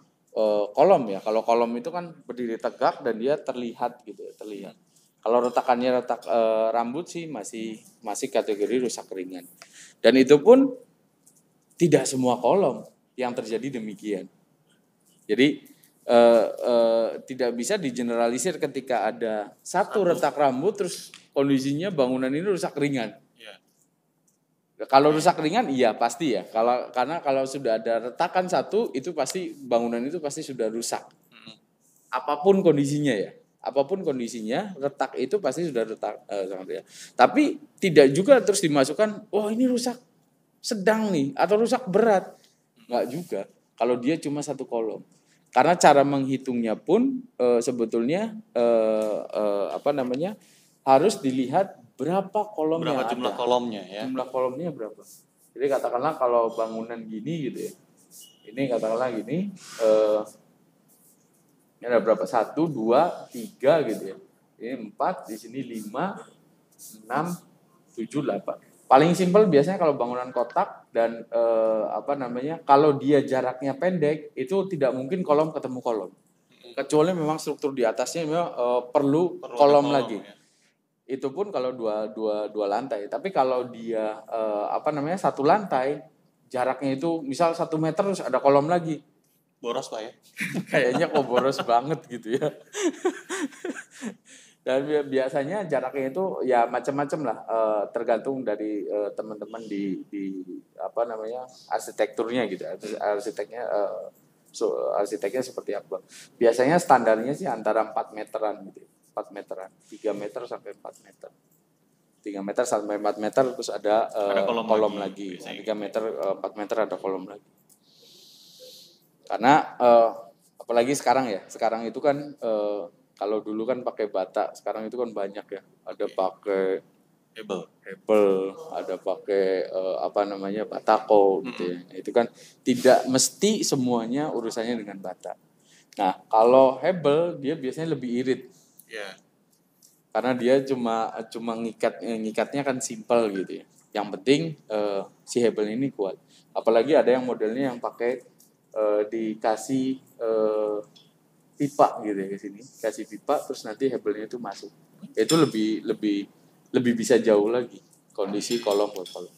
kolom ya, kalau kolom itu kan berdiri tegak dan dia terlihat gitu ya, terlihat. Kalau retakannya retak rambut sih masih kategori rusak ringan, dan itu pun tidak semua kolom yang terjadi demikian. Jadi tidak bisa digeneralisir ketika ada satu retak rambut terus kondisinya bangunan ini rusak ringan. Kalau rusak ringan iya pasti ya. Karena kalau sudah ada retakan satu itu pasti bangunan itu pasti sudah rusak. Apapun kondisinya ya. Apapun kondisinya, retak itu pasti sudah retak. Tapi tidak juga terus dimasukkan, wah ini rusak sedang nih atau rusak berat. Enggak juga. Kalau dia cuma satu kolom. Karena cara menghitungnya pun sebetulnya harus dilihat berapa kolom yang jumlah ada. Kolomnya ya. Jumlah kolomnya berapa. Jadi katakanlah kalau bangunan gini gitu ya. Ini katakanlah gini, ini ada berapa? 1, 2, 3 gitu ya. Ini 4, di sini 5, 6, 7, 8. Paling simpel biasanya kalau bangunan kotak dan kalau dia jaraknya pendek itu tidak mungkin kolom ketemu kolom. Kecuali memang struktur di atasnya memang perlu kolom lagi. Ya. Itu pun kalau dua lantai. Tapi kalau dia satu lantai, jaraknya itu misal 1 meter terus ada kolom lagi. Boros Pak ya? Kayaknya kok boros banget gitu ya. Dan biasanya jaraknya itu ya macam-macam lah, tergantung dari teman-teman di arsitekturnya gitu. Arsiteknya seperti apa. Biasanya standarnya sih antara 4 meteran gitu. 4 meteran, 3 meter sampai 4 meter. 3 meter sampai 4 meter terus ada kolom lagi. 3 meter, 4 meter ada kolom lagi. Karena apalagi sekarang ya. Sekarang itu kan kalau dulu kan pakai bata, sekarang itu kan banyak ya. Ada pakai hebel, ada pakai batako gitu ya. Itu kan tidak mesti semuanya urusannya dengan bata. Nah, kalau hebel dia biasanya lebih irit. Karena dia cuma ngikatnya kan simpel gitu ya. Yang penting si hebel ini kuat. Apalagi ada yang modelnya yang pakai dikasih pipa gitu ya ke sini, kasih pipa terus nanti hebelnya itu masuk. Itu lebih bisa jauh lagi kondisi kolom buat kolom.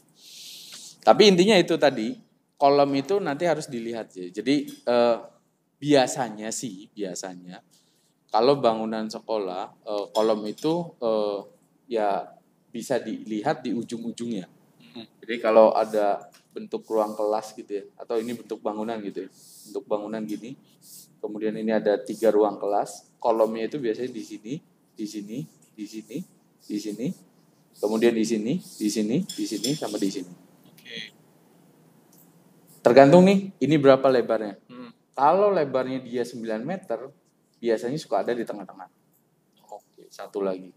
Tapi intinya itu tadi, kolom itu nanti harus dilihat ya. Jadi biasanya kalau bangunan sekolah kolom itu ya bisa dilihat di ujung-ujungnya. Jadi kalau ada bentuk ruang kelas gitu ya, atau ini bentuk bangunan gitu ya, bentuk bangunan gini, kemudian ini ada 3 ruang kelas, kolomnya itu biasanya di sini, di sini, di sini, di sini, kemudian di sini, di sini, di sini, sama di sini. Tergantung nih, ini berapa lebarnya. Kalau lebarnya dia 9 meter, biasanya suka ada di tengah-tengah. Satu lagi.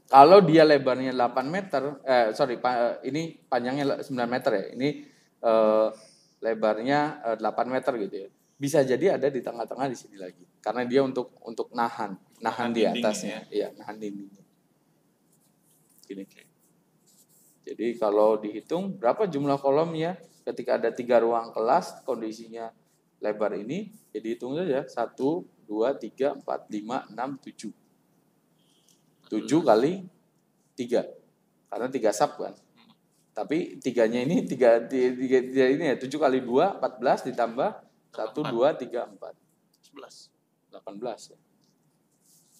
Kalau dia lebarnya 8 meter, ini panjangnya 9 meter ya, ini lebarnya 8 meter gitu ya. bisa jadi ada di tengah-tengah di sini lagi. Karena dia untuk nahan di atasnya. Iya, nahan dindingnya. Gini. Jadi kalau dihitung berapa jumlah kolomnya ketika ada 3 ruang kelas kondisinya lebar ini, ya dihitung saja 1, 2, 3, 4, 5, 6, 7. 7 kali 3. Karena 3 sub kan. Tapi 3-nya ini 3 ini ya 7 kali 2 14 ditambah 1 2 3 4 11. 18 ya.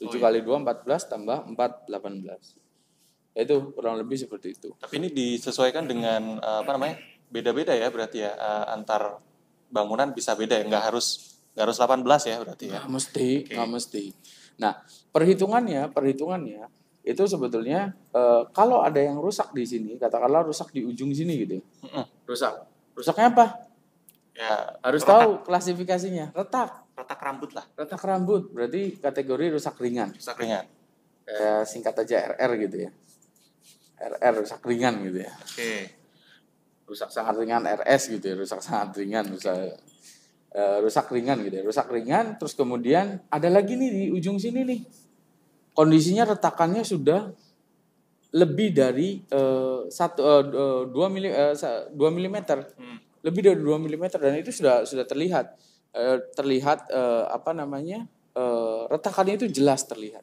7 kali 2 14 tambah 4 18. Itu kurang lebih seperti itu. Tapi ini disesuaikan dengan beda-beda ya berarti ya, antar bangunan bisa beda ya, nggak harus 18 ya berarti ya. Nggak mesti. Nah, perhitungannya itu sebetulnya kalau ada yang rusak di sini, katakanlah rusak di ujung sini gitu ya. Rusaknya apa? Ya, harus tahu klasifikasinya. Retak rambut lah. Retak rambut berarti kategori rusak ringan. Singkat aja RR gitu ya. RR rusak ringan gitu ya. Oke. Rusak sangat ringan RS gitu ya, rusak sangat ringan, rusak ringan gitu ya. Rusak ringan terus kemudian ada lagi nih di ujung sini nih. Kondisinya retakannya sudah lebih dari 2 mm. Lebih dari 2 mm dan itu sudah terlihat retakannya itu jelas terlihat.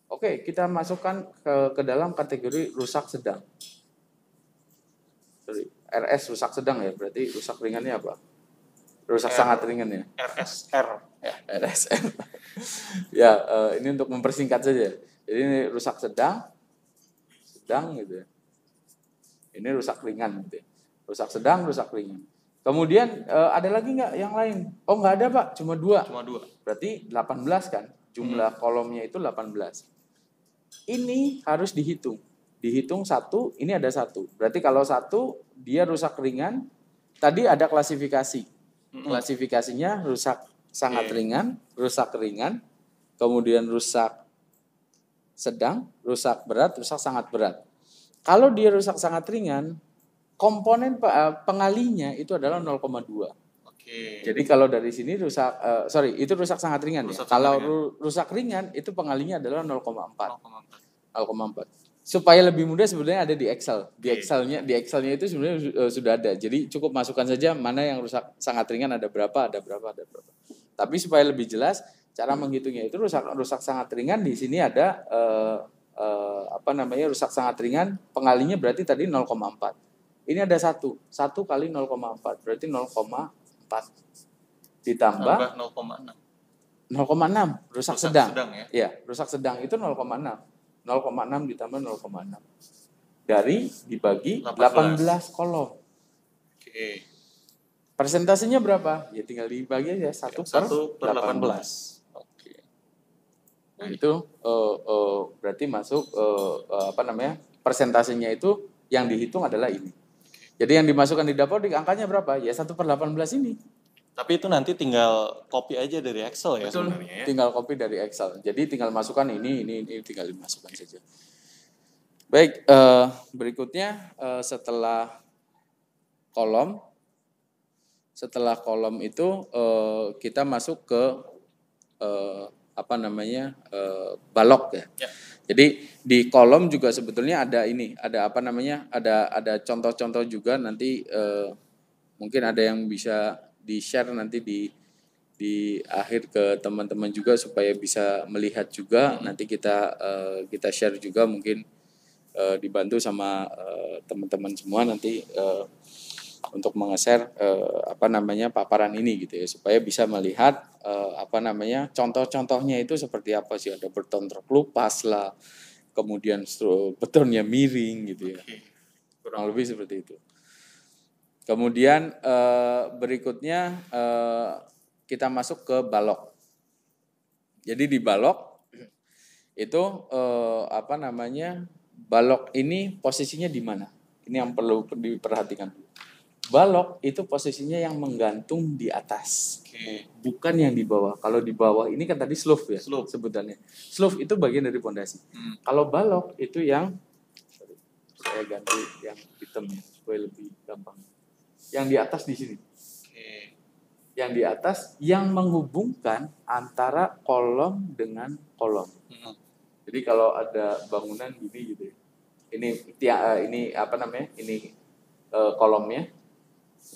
Oke, kita masukkan ke dalam kategori rusak sedang. RS rusak sedang ya, berarti rusak ringannya apa? Rusak sangat ringan ya. RSR ya. RSR. Ya, ini untuk mempersingkat saja. Jadi ini rusak sedang gitu ya. Ini rusak ringan gitu ya. Rusak sedang, rusak ringan. Kemudian ada lagi nggak yang lain? Oh nggak ada Pak, cuma 2. Berarti 18 kan? Jumlah kolomnya itu 18. Ini harus dihitung. Dihitung 1, ini ada 1. Berarti kalau 1 dia rusak ringan, tadi ada klasifikasi. Klasifikasinya rusak sangat ringan, rusak ringan, kemudian rusak sedang, rusak berat, rusak sangat berat. Kalau dia rusak sangat ringan, komponen pengalinya itu adalah 0,2. Jadi kalau dari sini itu rusak sangat ringan ya. Kalau rusak ringan itu pengalinya adalah 0,4. Supaya lebih mudah sebenarnya ada di Excel. Di Excelnya itu sebenarnya sudah ada. Jadi cukup masukkan saja mana yang rusak sangat ringan ada berapa. Tapi supaya lebih jelas cara menghitungnya itu rusak sangat ringan di sini ada rusak sangat ringan pengalinya berarti tadi 0,4. Ini ada 1 kali 0,4 berarti 0,4 ditambah 0,6 rusak sedang ya. Rusak sedang itu 0,6 ditambah 0,6 dari dibagi 18 kolom. Oke. Persentasenya berapa? Ya tinggal dibagi aja 1/18. Oke. Nah itu berarti masuk persentasenya itu yang dihitung adalah ini. Jadi yang dimasukkan di Dapodik angkanya berapa? Ya 1/18 ini. Tapi itu nanti tinggal copy aja dari Excel ya. Betul, sebenarnya ya. Tinggal copy dari Excel. Jadi tinggal masukkan ini tinggal dimasukkan saja. Baik, berikutnya setelah kolom itu kita masuk ke balok ya. Jadi di kolom juga sebetulnya ada ada contoh-contoh juga nanti mungkin ada yang bisa di-share nanti di akhir ke teman-teman juga supaya bisa melihat juga. Nanti kita share juga mungkin dibantu sama teman-teman semua nanti untuk menge-share paparan ini gitu ya supaya bisa melihat contoh-contohnya itu seperti apa sih, ada beton terkelupas lah, kemudian betonnya miring gitu ya. Kurang lebih seperti itu. Kemudian berikutnya kita masuk ke balok. Jadi di balok itu balok ini posisinya di mana? Ini yang perlu diperhatikan. Balok itu posisinya yang menggantung di atas, bukan yang di bawah. Kalau di bawah ini kan tadi slope ya sebutannya. Slope itu bagian dari pondasi. Kalau balok itu yang saya ganti yang hitam ya supaya lebih gampang. Yang di atas di sini. yang di atas yang menghubungkan antara kolom dengan kolom. Jadi kalau ada bangunan gini gitu ya. Ini apa namanya? Ini kolomnya.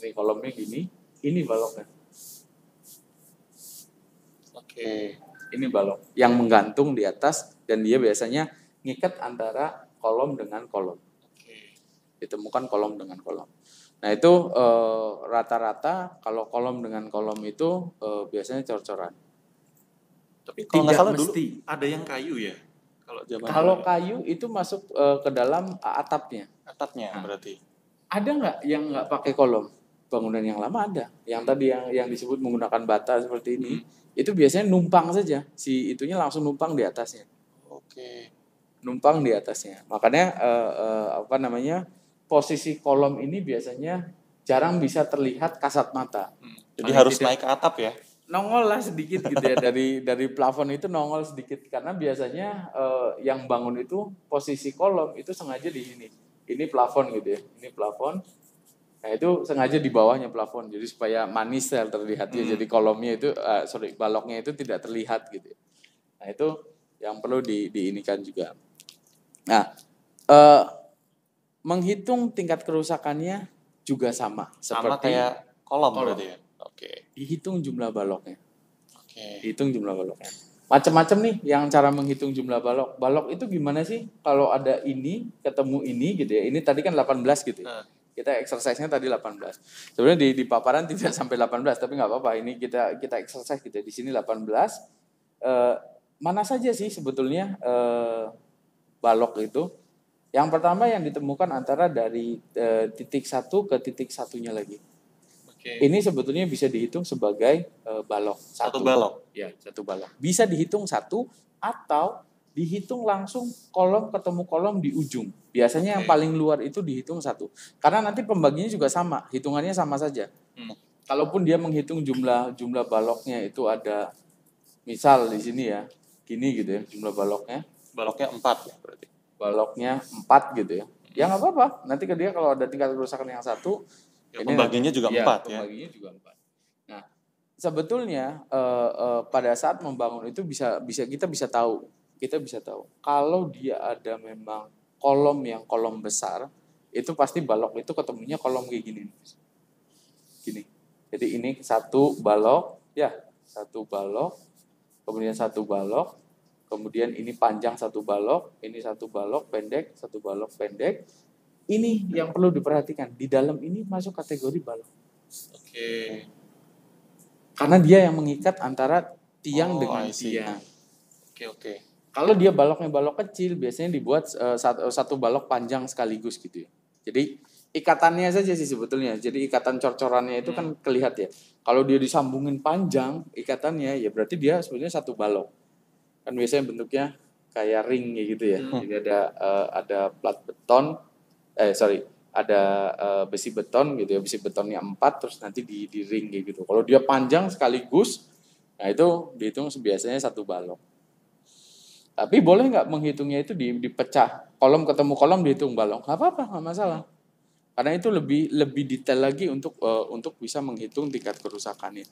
Ini kolomnya gini, ini baloknya. Oke. Ini balok yang menggantung di atas dan dia biasanya ngikat antara kolom dengan kolom. Oke. Ditemukan kolom dengan kolom. Nah itu rata-rata kalau kolom dengan kolom itu biasanya cor-coran. Tapi kalau nggak Tidak salah dulu mesti. ada yang kayu ya. Kalau zaman Kalau dulu ya. kayu itu masuk ke dalam atapnya. Atapnya Nah, berarti. ada nggak yang nggak pakai kolom? Bangunan yang lama ada. Yang tadi yang disebut menggunakan bata seperti ini, itu biasanya numpang saja. Si itunya langsung numpang di atasnya. Oke. Numpang di atasnya. Makanya apa namanya? Posisi kolom ini biasanya jarang bisa terlihat kasat mata. Jadi Paling harus tidak naik ke atap ya. nongol lah sedikit gitu ya dari plafon itu nongol sedikit karena biasanya yang bangun itu posisi kolom itu sengaja di sini. Ini plafon gitu ya. Ini plafon. Nah itu sengaja di bawahnya plafon jadi supaya manis terlihat ya. Jadi kolomnya itu baloknya itu tidak terlihat gitu. Nah itu yang perlu diinikan juga. Nah menghitung tingkat kerusakannya juga sama Sama seperti kayak kolom kolom. berarti ya. Oke. Dihitung jumlah baloknya. Oke. Dihitung jumlah baloknya. Macam-macam nih yang cara menghitung jumlah balok. Balok itu gimana sih? Kalau ada ini ketemu ini gitu ya. Ini tadi kan 18 gitu ya. Kita exercise-nya tadi 18. Sebenarnya di paparan tidak sampai 18 tapi nggak apa-apa. Ini kita exercise gitu ya. Di sini 18. Mana saja sih sebetulnya balok itu? Yang pertama yang ditemukan antara dari titik satu ke titik satunya lagi. Oke. Ini sebetulnya bisa dihitung sebagai balok. Satu balok. Ya, satu balok. Bisa dihitung satu atau dihitung langsung kolom ketemu kolom di ujung. Biasanya yang paling luar itu dihitung satu. Karena nanti pembagiannya juga sama, hitungannya sama saja. Kalaupun dia menghitung jumlah baloknya itu ada, misal di sini ya, gini gitu ya, jumlah baloknya. Baloknya 4 ya berarti. Baloknya 4 gitu ya. Ya nggak apa-apa. Nanti ke dia kalau ada tingkat kerusakan yang satu, Ya, pembagiannya juga 4 ya. Pembagiannya juga 4. Nah, sebetulnya pada saat membangun itu kita bisa tahu kalau dia ada memang kolom besar itu pasti balok itu ketemunya kolom kayak gini. Jadi ini satu balok, kemudian satu balok, kemudian ini panjang satu balok, ini satu balok pendek, satu balok pendek. Ini yang perlu diperhatikan. Di dalam ini masuk kategori balok. Oke. Karena dia yang mengikat antara tiang dengan tiang. Oke. Kalau dia baloknya balok kecil, biasanya dibuat satu balok panjang sekaligus gitu ya. Jadi ikatannya saja sih sebetulnya. Jadi ikatan cor-corannya itu kan kelihatan ya. Kalau dia disambungin panjang ikatannya, ya berarti dia sebenarnya satu balok. Kan biasanya bentuknya kayak ring gitu ya. Jadi ada plat beton, ada besi beton gitu ya, besi betonnya 4 terus nanti di ring gitu. Kalau dia panjang sekaligus, nah itu dihitung biasanya satu balok. Tapi boleh nggak menghitungnya itu dipecah, kolom ketemu kolom dihitung balok, nggak apa-apa, nggak masalah. Karena itu lebih detail lagi untuk bisa menghitung tingkat kerusakannya.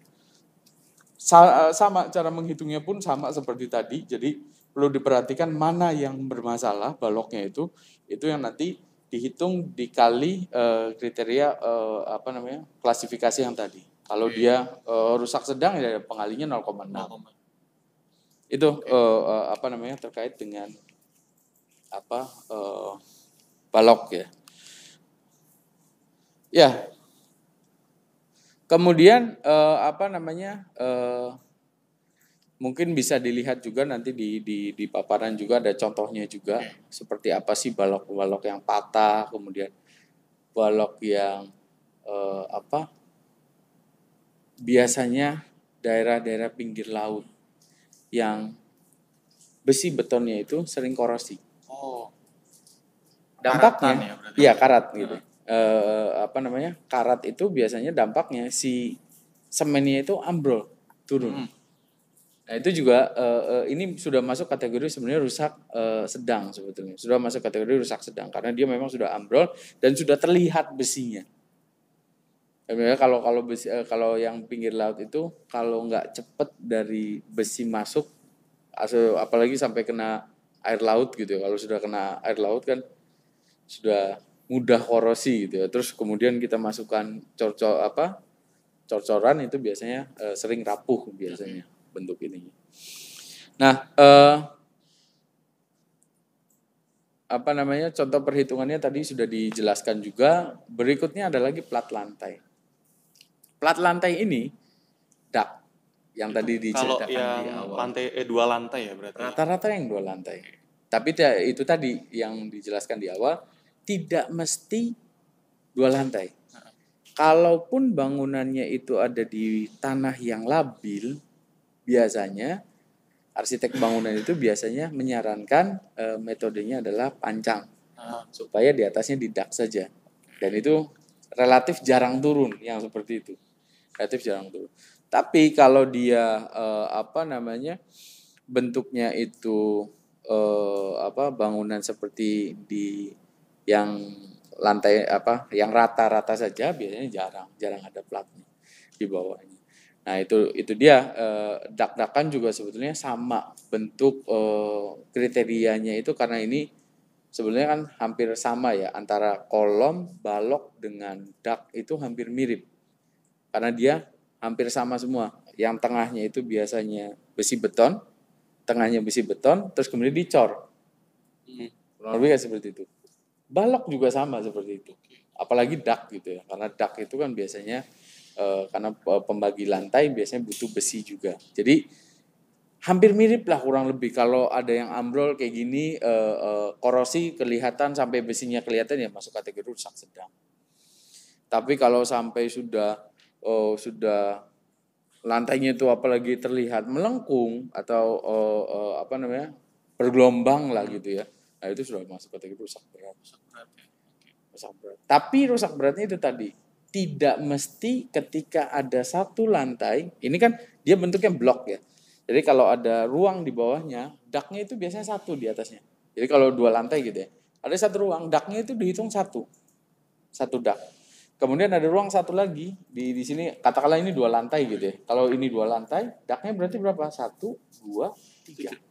Sama cara menghitungnya pun sama seperti tadi, jadi perlu diperhatikan mana yang bermasalah baloknya itu yang nanti dihitung dikali kriteria klasifikasi yang tadi. Kalau dia rusak sedang ya pengalinya 0,6. Itu terkait dengan balok ya. Ya. Kemudian mungkin bisa dilihat juga nanti di paparan juga ada contohnya juga seperti apa sih balok yang patah, kemudian balok yang biasanya daerah-daerah pinggir laut yang besi betonnya itu sering korosi. Dampaknya, karat gitu. Karat itu biasanya dampaknya si semennya itu ambrol, turun. Nah itu juga ini sudah masuk kategori sebenarnya rusak sedang sebetulnya. Sudah masuk kategori rusak sedang karena dia memang sudah ambrol dan sudah terlihat besinya. Sebenarnya kalau yang pinggir laut itu kalau nggak cepet dari besi masuk, apalagi sampai kena air laut gitu ya. Kalau sudah kena air laut kan sudah mudah korosi gitu ya. Terus kemudian kita masukkan cor-coran itu biasanya sering rapuh biasanya bentuk ini. Nah, contoh perhitungannya tadi sudah dijelaskan juga. Berikutnya ada lagi plat lantai. Plat lantai ini dak yang Itu tadi kalau diceritakan di yang awal. lantai 2 lantai ya berarti. Rata-rata yang 2 lantai. Tapi itu tadi yang dijelaskan di awal tidak mesti 2 lantai. Kalaupun bangunannya itu ada di tanah yang labil, biasanya arsitek bangunan itu biasanya menyarankan metodenya adalah pancang supaya di atasnya didak saja. Dan itu relatif jarang turun yang seperti itu. Relatif jarang turun. Tapi kalau dia bentuknya itu bangunan seperti di yang lantai yang rata-rata saja biasanya jarang ada platnya di bawahnya. Nah, itu dia dak-dakan juga sebetulnya sama bentuk kriterianya itu karena ini sebenarnya kan hampir sama ya antara kolom, balok dengan dak itu hampir mirip. Karena dia hampir sama semua. Yang tengahnya itu biasanya besi beton, tengahnya besi beton, terus kemudian dicor. Kurang lebih kayak seperti itu. Balok juga sama seperti itu. Apalagi dak gitu ya. Karena dak itu kan biasanya karena pembagi lantai biasanya butuh besi juga. Jadi hampir mirip lah kurang lebih. Kalau ada yang ambrol kayak gini, korosi kelihatan sampai besinya kelihatan ya masuk kategori rusak sedang. Tapi kalau sampai sudah lantainya itu apalagi terlihat melengkung atau bergelombang lah gitu ya. Nah itu sudah masuk kategori rusak berat. Rusak berat. Tapi rusak beratnya itu tadi tidak mesti ketika ada satu lantai. Ini kan dia bentuknya blok ya. Jadi kalau ada ruang di bawahnya, daknya itu biasanya satu di atasnya. Jadi kalau 2 lantai gitu ya, ada satu ruang, daknya itu dihitung satu dak. Kemudian ada ruang satu lagi di sini, katakanlah ini 2 lantai gitu ya. Kalau ini 2 lantai, daknya berarti berapa? 1, 2, 3.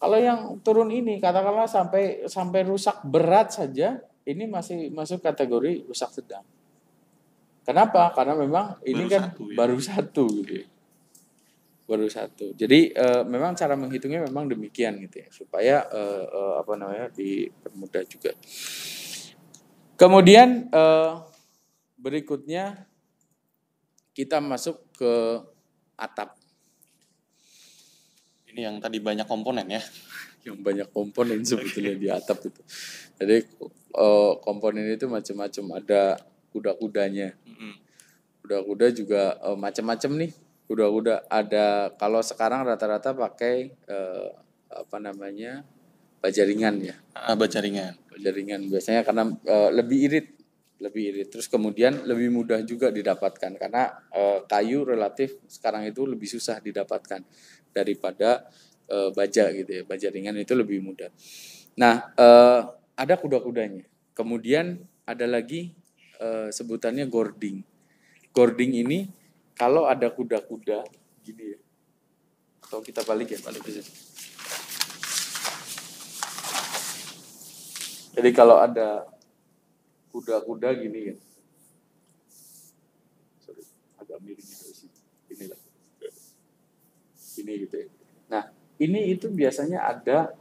Kalau yang turun ini katakanlah sampai rusak berat saja, ini masih masuk kategori rusak sedang. Kenapa? Karena memang ini baru satu gitu ya. Baru satu. Jadi memang cara menghitungnya memang demikian gitu ya, supaya dipermudah juga. Kemudian berikutnya kita masuk ke atap. Ini yang tadi banyak komponen ya. Yang banyak komponen sebetulnya di atap itu. Jadi komponen itu macam-macam, ada kuda-kudanya. Kuda-kuda juga macam-macam nih. Kuda-kuda ada, kalau sekarang rata-rata pakai baja ringan ya. Baja ringan. Baja ringan biasanya karena lebih irit. Terus kemudian lebih mudah juga didapatkan karena kayu relatif sekarang itu lebih susah didapatkan daripada baja gitu ya. Baja ringan itu lebih mudah. Nah, ada kuda-kudanya. Kemudian ada lagi sebutannya gording. Gording ini kalau ada kuda-kuda gini ya. Atau kita balik ya, balik aja. Jadi kalau ada kuda-kuda gini ya. Sorry, agak miring dari sini. Inilah. Ini gitu ya. Nah, ini itu biasanya ada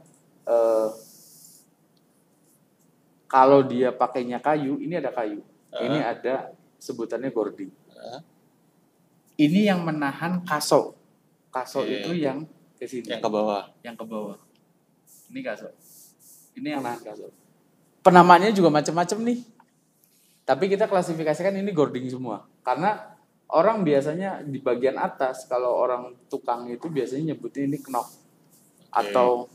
kalau dia pakainya kayu, ini ada kayu. Ini ada sebutannya gording. Ini yang menahan kaso. Kaso itu yang ke sini. Yang ke bawah. Yang ke bawah. Ini kaso. Ini yang nahan kaso. Penamaannya juga macam-macam nih. Tapi kita klasifikasikan ini gording semua. Karena orang biasanya di bagian atas, kalau orang tukang itu biasanya nyebutnya ini knop. Atau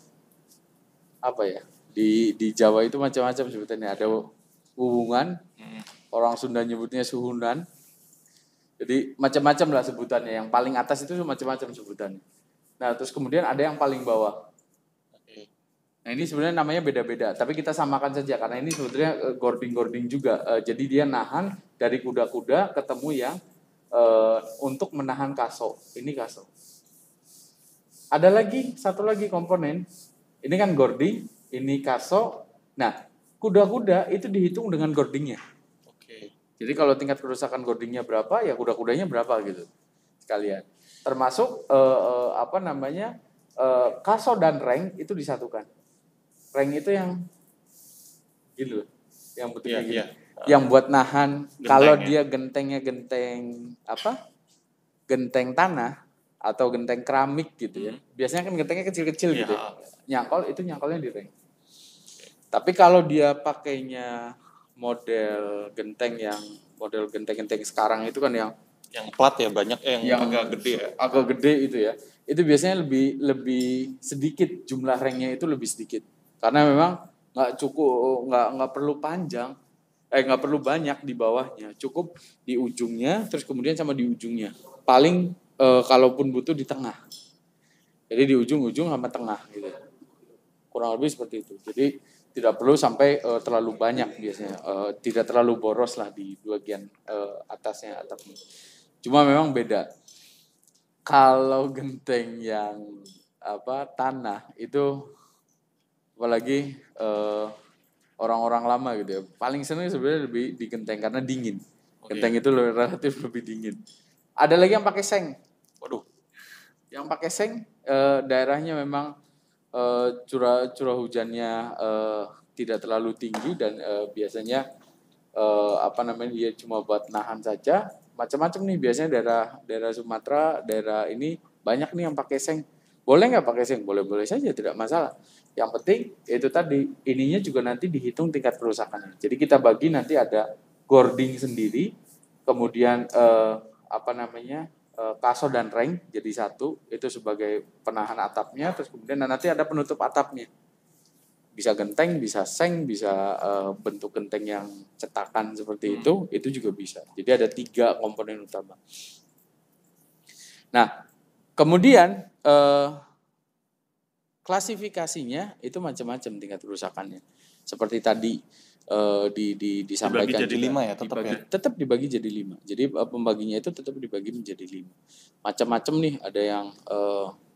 apa ya? Di Jawa itu macam-macam sebutannya. Ada hubungan, orang Sunda nyebutnya suhunan. Jadi macam-macam lah sebutannya. Yang paling atas itu macam-macam sebutannya. Nah terus kemudian ada yang paling bawah. Nah ini sebenarnya namanya beda-beda, tapi kita samakan saja karena ini sebetulnya gording-gording juga. Jadi dia nahan dari kuda-kuda ketemu yang untuk menahan kaso. Ini kaso. Ada lagi satu lagi komponen. Ini kan gording, ini kaso. Nah, kuda-kuda itu dihitung dengan gordingnya. Oke. Jadi kalau tingkat kerusakan gordingnya berapa, ya kuda-kudanya berapa gitu sekalian. Termasuk kaso dan reng itu disatukan. Reng itu yang gitu, yang bentuknya Iya, gini. iya. Yang buat nahan Genteng kalau ya? dia gentengnya genteng tanah atau genteng keramik gitu ya. Biasanya kan gentengnya kecil-kecil Iya. gitu ya. Nyangkolnya di reng. Tapi kalau dia pakainya model genteng-genteng sekarang itu kan yang Plat ya banyak, yang agak gede ya. Agak gede itu ya. Itu biasanya lebih sedikit, jumlah rengnya itu lebih sedikit. Karena memang nggak perlu panjang, nggak perlu banyak di bawahnya, cukup di ujungnya, terus kemudian sama di ujungnya. Paling kalaupun butuh di tengah. Jadi di ujung-ujung sama tengah gitu. Kurang lebih seperti itu. Jadi tidak perlu sampai terlalu banyak biasanya, tidak terlalu boros lah di bagian atasnya atapnya. Cuma memang beda. Kalau genteng yang tanah itu, apalagi orang-orang lama gitu ya, paling senang sebenarnya lebih di genteng karena dingin. Genteng itu relatif lebih dingin. Ada lagi yang pakai seng. Waduh. Yang pakai seng daerahnya memang curah hujannya tidak terlalu tinggi dan biasanya dia cuma buat nahan saja. Macam-macam nih biasanya daerah Sumatera, daerah ini banyak nih yang pakai seng. Boleh nggak pakai seng? Boleh-boleh saja, tidak masalah. Yang penting itu tadi, ininya juga nanti dihitung tingkat kerusakannya. Jadi kita bagi nanti ada gording sendiri, kemudian kaso dan reng jadi satu, itu sebagai penahan atapnya, terus kemudian nanti ada penutup atapnya. Bisa genteng, bisa seng, bisa bentuk genteng yang cetakan seperti itu juga bisa. Jadi ada 3 komponen utama. Nah, kemudian klasifikasinya itu macam-macam tingkat kerusakannya. Seperti tadi disampaikan dibagi jadi juga, 5 ya, tetap dibagi jadi 5. Jadi pembaginya itu tetap dibagi menjadi 5. Macam-macam nih, ada yang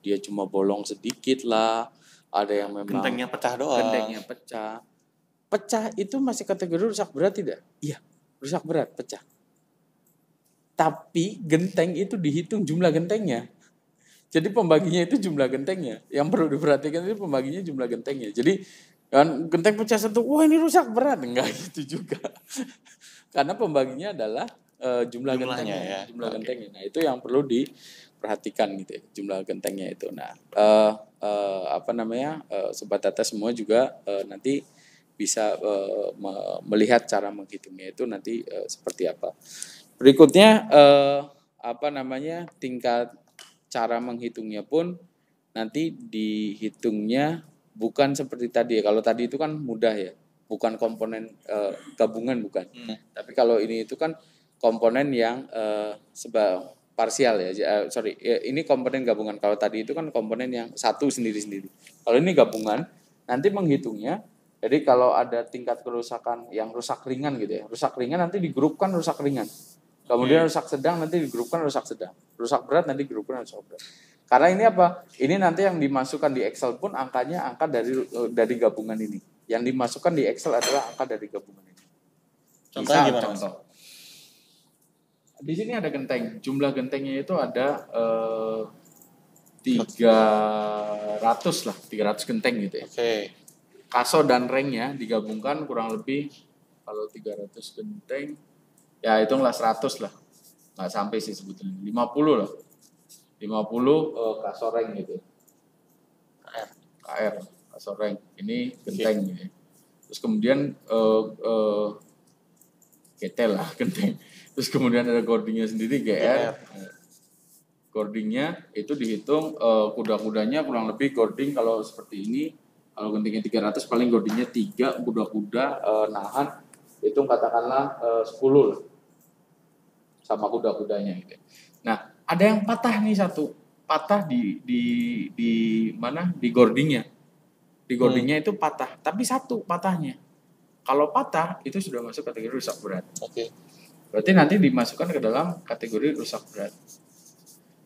dia cuma bolong sedikit lah, ada yang memang gentengnya pecah doang. Gentengnya pecah. Pecah itu masih kategori rusak berat tidak? Iya, rusak berat, pecah. Tapi genteng itu dihitung jumlah gentengnya. Jadi pembaginya itu jumlah gentengnya. Yang perlu diperhatikan itu pembaginya jumlah gentengnya. Jadi kan genteng pecah satu, wah ini rusak berat. Enggak gitu juga. Karena pembaginya adalah jumlah gentengnya. Ya. Jumlah gentengnya. Nah itu yang perlu diperhatikan gitu ya, jumlah gentengnya itu. Nah sobat data semua juga nanti bisa melihat cara menghitungnya itu nanti seperti apa. Berikutnya tingkat cara menghitungnya pun nanti dihitungnya bukan seperti tadi ya. Kalau tadi itu kan mudah ya, bukan komponen gabungan bukan. Tapi kalau ini itu kan komponen yang parsial ya. Ini komponen gabungan. Kalau tadi itu kan komponen yang satu sendiri-sendiri. Kalau ini gabungan, nanti menghitungnya. Jadi kalau ada tingkat kerusakan yang rusak ringan gitu ya. Rusak ringan nanti digrupkan rusak ringan. Kemudian rusak sedang nanti digrupkan rusak sedang. Rusak berat nanti digrupkan rusak berat. Karena ini apa? Ini nanti yang dimasukkan di Excel pun angkanya angka dari gabungan ini. Yang dimasukkan di Excel adalah angka dari gabungan ini. Contohnya gimana? Contoh. Di sini ada genteng. Jumlah gentengnya itu ada 300 genteng gitu ya. Oke. Kaso dan rengnya digabungkan kurang lebih kalau 300 genteng ya hitunglah 100 lah. Nggak sampai sih sebetulnya. 50 lah. 50 kaso reng gitu. KR kaso reng. Ini genteng gitu. Terus kemudian ketel lah genteng. Terus kemudian ada gordingnya sendiri GR. Gordingnya itu dihitung kuda-kudanya kurang lebih gording kalau seperti ini. Kalau gentengnya 300 paling gordingnya 3 kuda-kuda nahan itu katakanlah 10 lah. Sama kuda-kudanya gitu. Nah, ada yang patah nih satu. Patah di mana? Di gordingnya. Di gordingnya itu patah, tapi satu patahnya. Kalau patah itu sudah masuk kategori rusak berat. Oke. Berarti nanti dimasukkan ke dalam kategori rusak berat.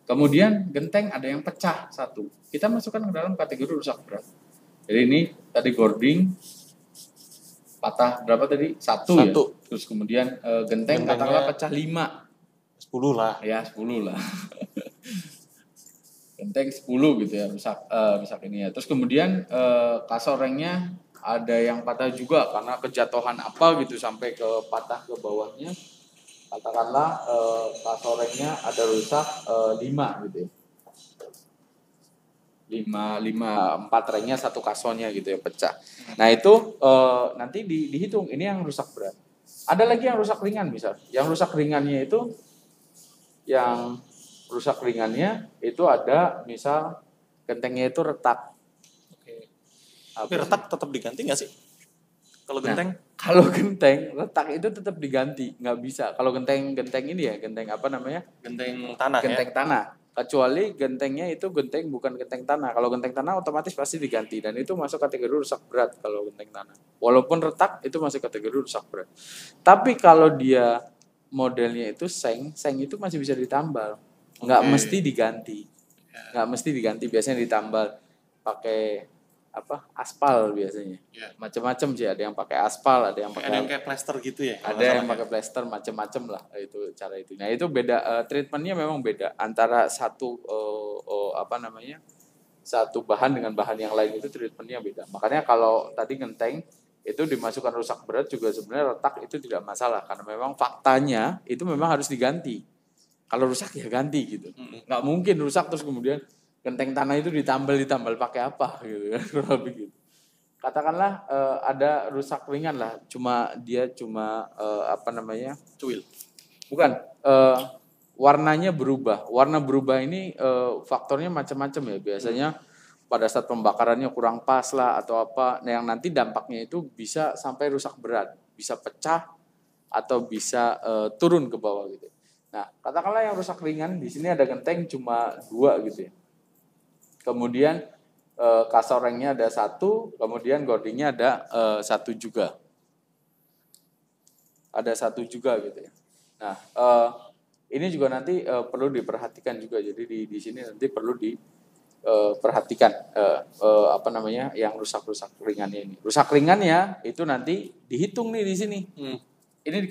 Kemudian genteng ada yang pecah satu, kita masukkan ke dalam kategori rusak berat. Jadi ini tadi boarding patah berapa tadi? Satu ya. Terus kemudian genteng katakanlah pecah 5. 10 lah. Ya 10 lah. Genteng 10 gitu ya rusak ini ya. Terus kemudian kasorengnya ada yang patah juga karena kejatuhan apa gitu sampai ke patah ke bawahnya. Katakanlah kasorengnya ada rusak 5 gitu ya. 4 rengnya 1 kasornya gitu ya pecah. Nah itu nanti dihitung ini yang rusak berat. Ada lagi yang rusak ringan misal. Yang rusak ringannya itu ada misal gentengnya itu retak. Oke. Tapi retak tetap diganti nggak sih? Kalau genteng? Nah, kalau genteng retak itu tetap diganti, nggak bisa. Kalau genteng ini ya, genteng apa namanya? Genteng tanah genteng tanah. Kecuali gentengnya itu genteng bukan genteng tanah. Kalau genteng tanah otomatis pasti diganti dan itu masuk kategori rusak berat kalau genteng tanah. Walaupun retak itu masuk kategori rusak berat. Tapi kalau dia modelnya itu seng itu masih bisa ditambal. Nggak mesti diganti. Nggak mesti diganti, biasanya ditambal pakai aspal biasanya. Macam-macam sih, ada yang pakai aspal, ada yang kayak plester gitu ya. Ada yang pakai plester macam-macam lah itu cara itu. Nah, itu beda treatmentnya memang beda antara satu satu bahan dengan bahan yang lain itu treatmentnya beda. Makanya kalau tadi genteng itu dimasukkan rusak berat juga sebenarnya retak itu tidak masalah karena memang faktanya itu memang harus diganti. Kalau rusak ya ganti gitu. Nggak mungkin rusak terus kemudian genteng tanah itu ditambal pakai apa gitu kan, kurang lebih gitu. Katakanlah ada rusak ringan lah, cuma cuil. Bukan, warnanya berubah. Warna berubah ini faktornya macam-macam ya. Biasanya pada saat pembakarannya kurang pas lah atau apa. Nah, yang nanti dampaknya itu bisa sampai rusak berat, bisa pecah atau bisa turun ke bawah gitu. Nah, katakanlah yang rusak ringan di sini ada genteng cuma 2 gitu ya. Kemudian kasorengnya ada 1, kemudian gordingnya ada 1 juga. Ada 1 juga gitu ya. Nah, ini juga nanti perlu diperhatikan juga. Jadi di sini nanti perlu diperhatikan yang rusak ringannya ini. Rusak ringannya itu nanti dihitung nih di sini. Ini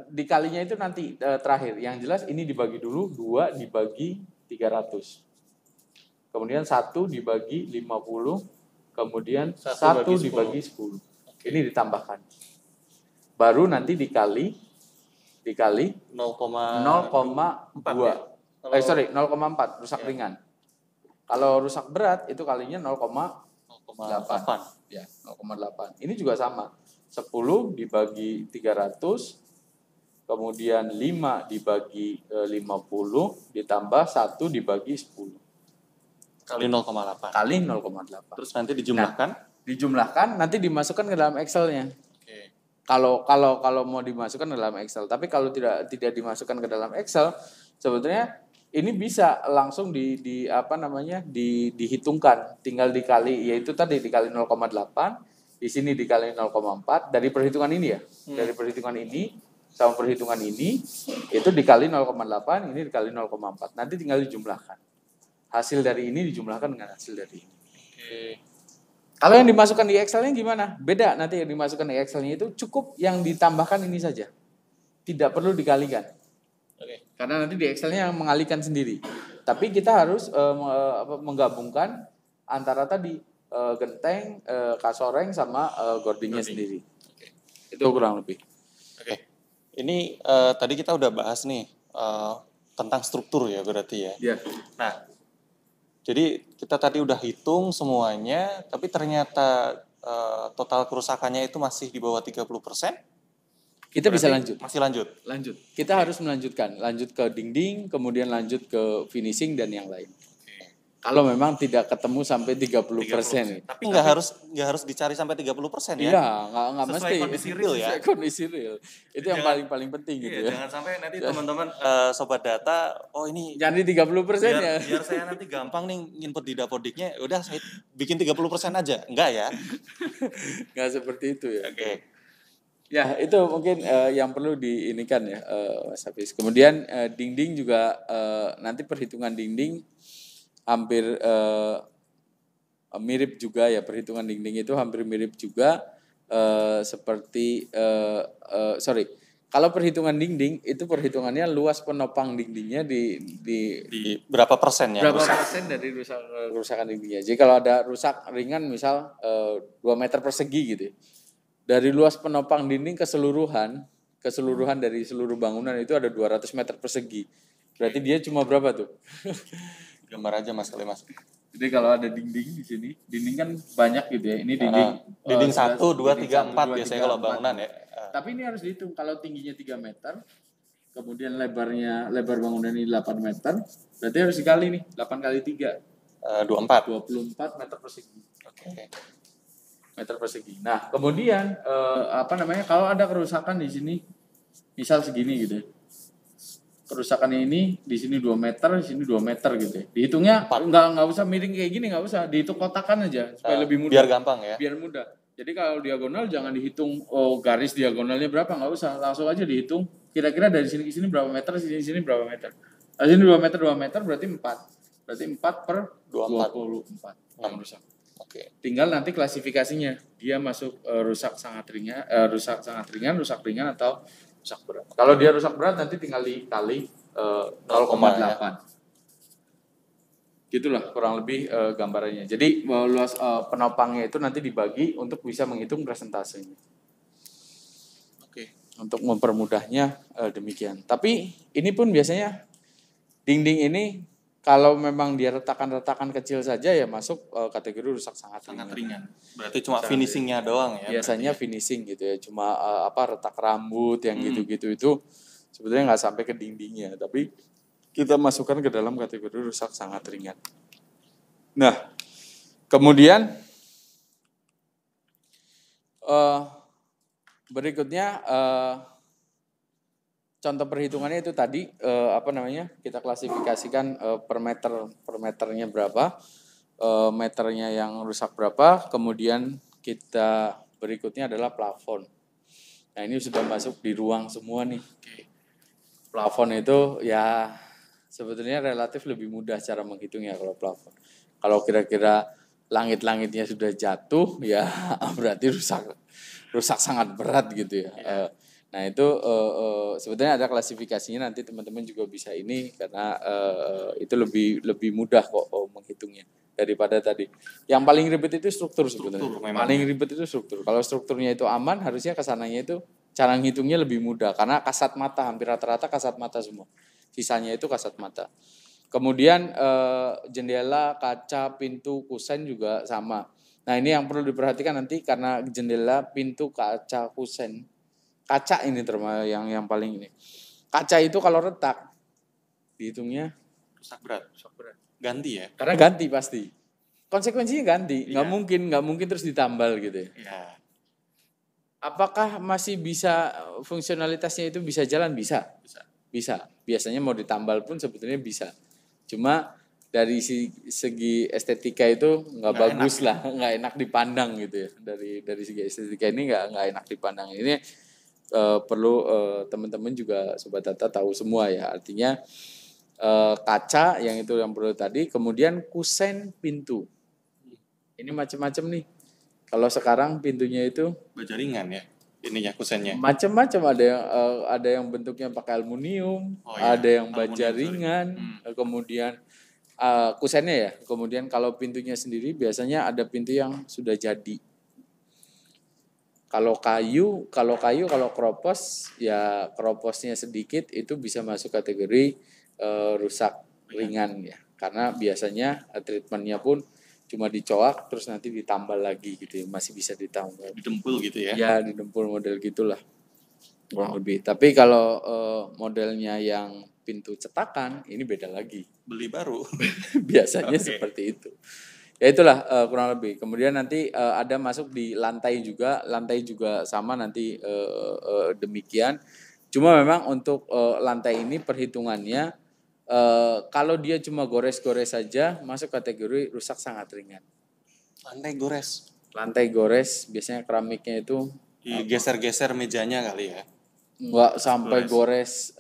dikalinya itu nanti terakhir. Yang jelas ini dibagi dulu 2 dibagi 300. Kemudian 1 dibagi 50, kemudian 1 dibagi 10. Ini ditambahkan. Baru nanti dikali 0,2. 0,4 rusak ringan. Kalau rusak berat itu kalinya 0,8. Ya, 0,8. Ini juga sama. 10 dibagi 300, kemudian 5 dibagi 50, ditambah 1 dibagi 10. Kali 0,8. Kali 0,8. Terus nanti dijumlahkan? Nah, dijumlahkan nanti dimasukkan ke dalam Excel-nya. Oke. Kalau mau dimasukkan ke dalam Excel, tapi kalau tidak dimasukkan ke dalam Excel, sebetulnya ini bisa langsung dihitungkan, tinggal dikali, yaitu tadi dikali 0,8, di sini dikali 0,4 dari perhitungan ini ya. Dari perhitungan ini sama perhitungan ini itu dikali 0,8, ini dikali 0,4. Nanti tinggal dijumlahkan. Hasil dari ini dijumlahkan dengan hasil dari ini. Oke. Kalau yang dimasukkan di Excel-nya gimana? Beda, nanti yang dimasukkan di Excel-nya itu cukup yang ditambahkan ini saja. Tidak perlu dikalikan. Oke. Karena nanti di Excel-nya yang mengalihkan sendiri. Tapi kita harus menggabungkan antara tadi genteng, kasoreng sama gordingnya sendiri. Oke. Itu kurang lebih. Oke. Ini tadi kita udah bahas nih tentang struktur ya berarti ya. Iya. Nah, jadi kita tadi udah hitung semuanya, tapi ternyata total kerusakannya itu masih di bawah 30%. Kita bisa lanjut. Masih lanjut? Lanjut. Kita harus melanjutkan. Lanjut ke dinding, kemudian lanjut ke finishing dan yang lain. Kalau memang tidak ketemu sampai 30%. Tapi nggak harus dicari sampai 30% ya? Iya, nggak mesti. Sesuai kondisi real ya? Sesuai kondisi real. Itu yang paling penting gitu ya. Jangan sampai nanti teman-teman sobat data, ini jadi 30% ya. Biar saya nanti gampang nih input di Dapodiknya, udah saya bikin 30% aja. Enggak ya? Nggak seperti itu ya. Oke. Ya, itu mungkin yang perlu diinikan ya, Mas Hafiz. Kemudian dinding juga nanti perhitungan dinding hampir mirip juga ya, perhitungan dinding itu hampir mirip juga seperti sorry. Kalau perhitungan dinding itu perhitungannya luas penopang dindingnya Di berapa persen yang berapa rusak? persen dari kerusakan dindingnya. Jadi kalau ada rusak ringan misal 2 meter persegi gitu ya. Dari luas penopang dinding keseluruhan dari seluruh bangunan itu ada 200 meter persegi. Berarti dia cuma berapa tuh? Gambar aja Mas kali Mas. Jadi kalau ada dinding di sini, dinding kan banyak gitu ya. Ini dinding Dinding 1, 2, dinding 3, 1, 4 2, biasanya 3, kalau 4. bangunan ya. Tapi ini harus dihitung kalau tingginya 3 meter, kemudian lebar bangunan ini 8 meter, berarti harus dikali nih, 8 kali 3. 24. 24 meter persegi. Oke. Meter persegi. Nah, kemudian kalau ada kerusakan di sini, misal segini gitu ya. Kerusakan ini di sini 2 meter, di sini 2 meter gitu ya. Dihitungnya nggak usah miring kayak gini, nggak usah. Dihitung kotakan aja supaya lebih mudah. Biar gampang ya. Biar mudah. Jadi kalau diagonal jangan dihitung garis diagonalnya berapa, nggak usah. Langsung aja dihitung kira-kira dari sini ke sini berapa meter, sini berapa meter. Nah, sini 2 meter berarti 4. Berarti 4 per 24 yang rusak. Oke. Tinggal nanti klasifikasinya. Dia masuk rusak sangat ringan, rusak ringan atau rusak berat. Kalau dia rusak berat nanti tinggal dikali 0,8. Gitulah kurang lebih gambarannya. Jadi luas penopangnya itu nanti dibagi untuk bisa menghitung persentasenya. Oke. Untuk mempermudahnya demikian. Tapi ini pun biasanya dinding ini kalau memang dia retakan-retakan kecil saja ya masuk kategori rusak sangat ringan. Berarti cuma finishingnya doang ya. Biasanya finishing gitu ya, cuma retak rambut yang gitu-gitu itu sebetulnya nggak sampai ke dindingnya, tapi kita masukkan ke dalam kategori rusak sangat ringan. Nah, kemudian berikutnya contoh perhitungannya itu tadi kita klasifikasikan per meternya berapa, meternya yang rusak berapa, kemudian kita berikutnya adalah plafon. Nah ini sudah masuk di ruang semua nih. Plafon itu ya sebetulnya relatif lebih mudah cara menghitungnya kalau plafon. Kalau kira-kira langit-langitnya sudah jatuh ya berarti rusak sangat berat gitu ya. Nah itu sebetulnya ada klasifikasinya, nanti teman-teman juga bisa ini karena itu lebih mudah kok menghitungnya daripada tadi. Yang paling ribet itu struktur sebetulnya. Paling ribet itu struktur. Kalau strukturnya itu aman, harusnya kesananya itu cara ngitungnya lebih mudah karena kasat mata, hampir rata-rata kasat mata semua. Sisanya itu kasat mata. Kemudian jendela, kaca, pintu, kusen juga sama. Nah ini yang perlu diperhatikan nanti karena jendela, pintu, kaca, kusen. Kaca ini termasuk yang paling ini. Kaca itu kalau retak dihitungnya rusak berat. Ganti ya? Karena ganti pasti. Konsekuensinya ganti, nggak mungkin terus ditambal gitu ya. Iya. Apakah masih bisa fungsionalitasnya itu bisa jalan? Bisa. Biasanya mau ditambal pun sebetulnya bisa. Cuma dari segi estetika itu nggak bagus lah, nggak enak dipandang gitu ya. Dari segi estetika ini nggak enak dipandang. Ini perlu teman-teman juga Sobat Data tahu semua ya. Artinya kaca yang itu yang perlu tadi, kemudian kusen pintu. Ini macam-macam nih. Kalau sekarang pintunya itu baja ringan ya, ininya kusennya. Macam-macam, ada yang bentuknya pakai aluminium, ada yang baja ringan, kemudian kusennya ya. Kemudian kalau pintunya sendiri biasanya ada pintu yang sudah jadi. Kalau kayu, kalau keropos ya keroposnya sedikit itu bisa masuk kategori rusak ringan ya. Karena biasanya treatmentnya pun cuma dicoak terus nanti ditambal lagi gitu ya, masih bisa ditambal. Didempul gitu ya? Ya didempul model gitulah kurang lebih. Tapi kalau modelnya yang pintu cetakan ini beda lagi. Beli baru. Biasanya seperti itu. Ya itulah kurang lebih. Kemudian nanti ada masuk di lantai juga sama nanti demikian. Cuma memang untuk lantai ini perhitungannya kalau dia cuma gores-gores saja masuk kategori rusak sangat ringan. Lantai gores. Lantai gores biasanya keramiknya itu digeser-geser mejanya kali ya. Nggak sampai gores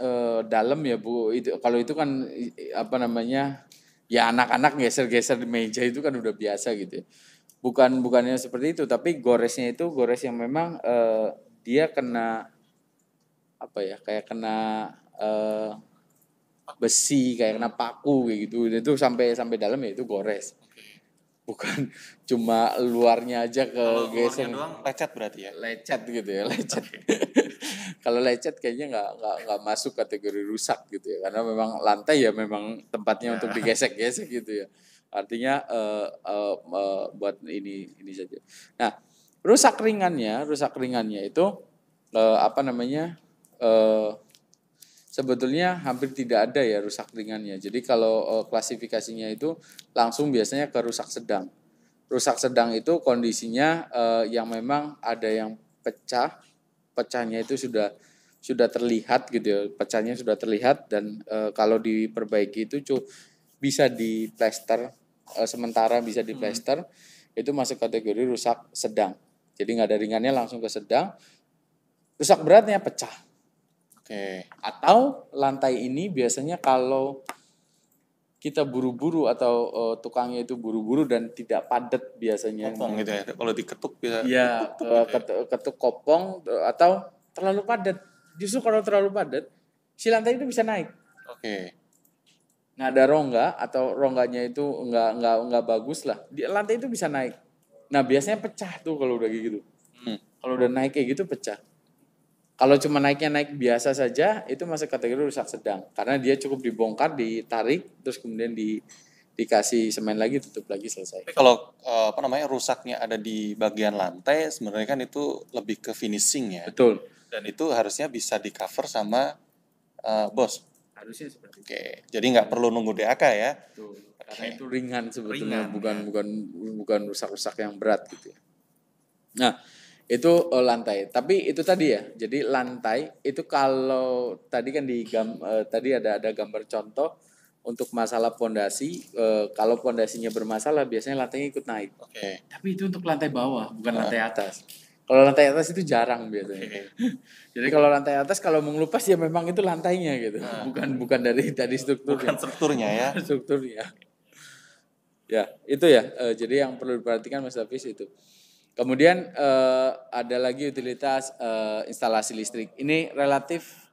dalam ya Bu. Itu kalau itu kan apa namanya, ya anak-anak geser-geser di meja itu kan udah biasa gitu ya. Bukannya seperti itu, tapi goresnya itu gores yang memang dia kena apa ya, kayak kena besi, kayak kena paku kayak gitu. Itu sampai dalam ya itu gores. Bukan cuma luarnya aja ke Kalau geser. luarnya doang lecet berarti ya. Lecet gitu ya, lecet. Kalau lecet kayaknya nggak masuk kategori rusak gitu ya, karena memang lantai ya memang tempatnya untuk digesek-gesek gitu ya. Artinya buat ini saja. Nah, rusak ringannya itu apa namanya? Sebetulnya hampir tidak ada ya rusak ringannya. Jadi kalau klasifikasinya itu langsung biasanya ke rusak sedang. Rusak sedang itu kondisinya yang memang ada yang pecahnya itu sudah terlihat gitu ya, pecahnya sudah terlihat, dan kalau diperbaiki itu bisa diplester sementara, bisa diplester, itu masuk kategori rusak sedang. Jadi nggak ada ringannya, langsung ke sedang. Rusak beratnya pecah. Atau lantai ini biasanya kalau kita buru-buru atau tukangnya itu buru-buru dan tidak padat biasanya. Kopong gitu ya. Kalau diketuk bisa. Iya, ketuk kopong atau terlalu padat. Justru kalau terlalu padat, si lantai itu bisa naik. Nggak ada rongga atau rongganya itu nggak bagus lah. Di lantai itu bisa naik. Nah biasanya pecah tuh kalau udah gitu. Kalau udah naik kayak gitu pecah. Kalau cuma naik biasa saja, itu masuk kategori rusak sedang. Karena dia cukup dibongkar, ditarik, terus kemudian dikasih semen lagi, tutup lagi, selesai. Tapi kalau rusaknya ada di bagian lantai, sebenarnya kan itu lebih ke finishing ya. Betul. Dan itu harusnya bisa di cover sama bos. Harusnya seperti itu. Jadi nggak perlu nunggu DAK ya. Betul. Karena itu ringan sebetulnya, bukan rusak-rusak yang berat gitu ya. Nah, itu lantai. Tapi itu tadi ya. Jadi lantai itu kalau tadi kan tadi ada gambar contoh untuk masalah pondasi. Kalau pondasinya bermasalah biasanya lantainya ikut naik. Tapi itu untuk lantai bawah, bukan lantai atas. Kalau lantai atas itu jarang biasanya. Jadi kalau lantai atas kalau mau ngelupas ya memang itu lantainya gitu. Bukan dari tadi strukturnya. Bukan strukturnya ya. Strukturnya. Ya, itu ya. Jadi yang perlu diperhatikan Mas Hafiz itu. Kemudian ada lagi utilitas instalasi listrik. Ini relatif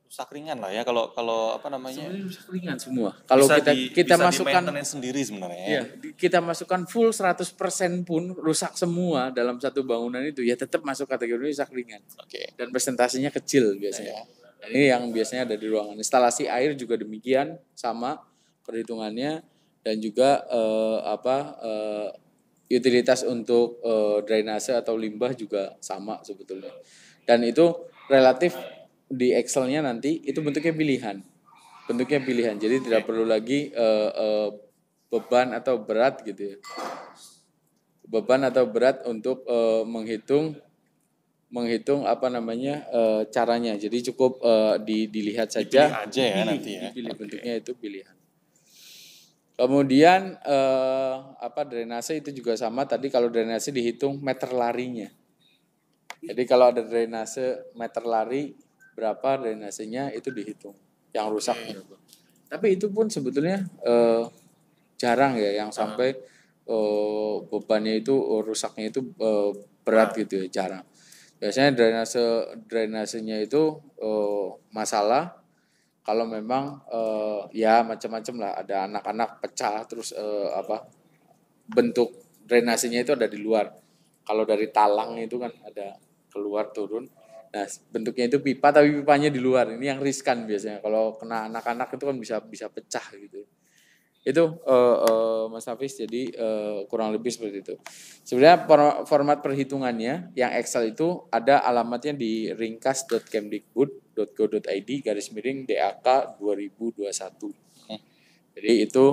rusak ringan lah ya, kalau apa namanya? Sebenarnya rusak ringan semua. Kalau kita masukkan sendiri sebenarnya. Iya, kita masukkan full 100% pun rusak semua dalam satu bangunan itu ya tetap masuk kategori rusak ringan. Dan presentasinya kecil biasanya. Ini yang biasanya ada di ruangan. Instalasi air juga demikian, sama perhitungannya, dan juga utilitas untuk drainase atau limbah juga sama sebetulnya. Dan itu relatif di Excel-nya nanti itu bentuknya pilihan. Jadi tidak perlu lagi beban atau berat gitu ya. Beban atau berat untuk menghitung apa namanya caranya. Jadi cukup dilihat saja. Dipilih aja ya nanti ya. Dipilih bentuknya itu pilihan. Kemudian drainase itu juga sama. Tadi kalau drainase dihitung meter larinya. Jadi kalau ada drainase meter lari berapa drainasenya itu dihitung. Yang rusak berapa. Tapi itu pun sebetulnya jarang ya yang sampai bebannya itu rusaknya itu berat gitu ya, jarang. Biasanya drainasenya itu masalah kalau memang ya macam-macam lah, ada anak-anak pecah terus bentuk drainasenya itu ada di luar. Kalau dari talang itu kan ada keluar turun. Nah, bentuknya itu pipa tapi pipanya di luar. Ini yang riskan biasanya. Kalau kena anak-anak itu kan bisa pecah gitu. Itu Mas Hafiz, jadi kurang lebih seperti itu. Sebenarnya format perhitungannya yang Excel itu ada alamatnya di ringkas.kemdikbud.go.id/DAK 2021. Jadi itu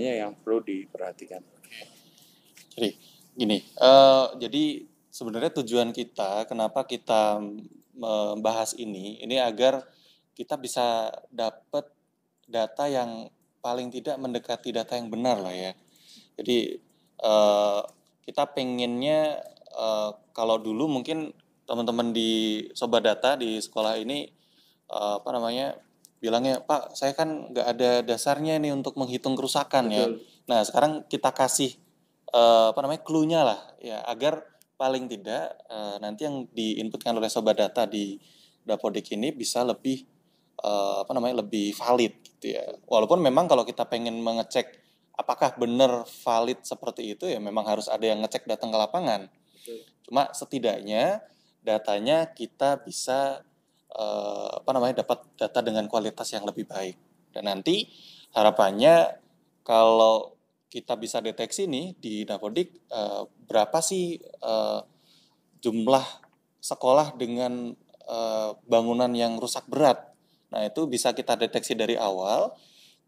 yang perlu diperhatikan. Jadi gini, jadi sebenarnya tujuan kita, kenapa kita membahas ini agar kita bisa dapat data yang paling tidak mendekati data yang benar lah ya. Jadi kita pengennya kalau dulu mungkin teman-teman di Sobat Data di sekolah ini apa namanya bilangnya, Pak, saya kan nggak ada dasarnya nih untuk menghitung kerusakan ya. Betul. Nah, sekarang kita kasih apa namanya clue-nya lah ya, agar paling tidak nanti yang diinputkan oleh Sobat Data di Dapodik ini bisa lebih apa namanya lebih valid gitu ya. Walaupun memang kalau kita pengen mengecek apakah benar valid seperti itu ya memang harus ada yang ngecek datang ke lapangan. Betul. Cuma setidaknya datanya kita bisa apa namanya dapat data dengan kualitas yang lebih baik. Dan nanti harapannya kalau kita bisa deteksi nih di Dapodik berapa sih jumlah sekolah dengan bangunan yang rusak berat. Nah, itu bisa kita deteksi dari awal,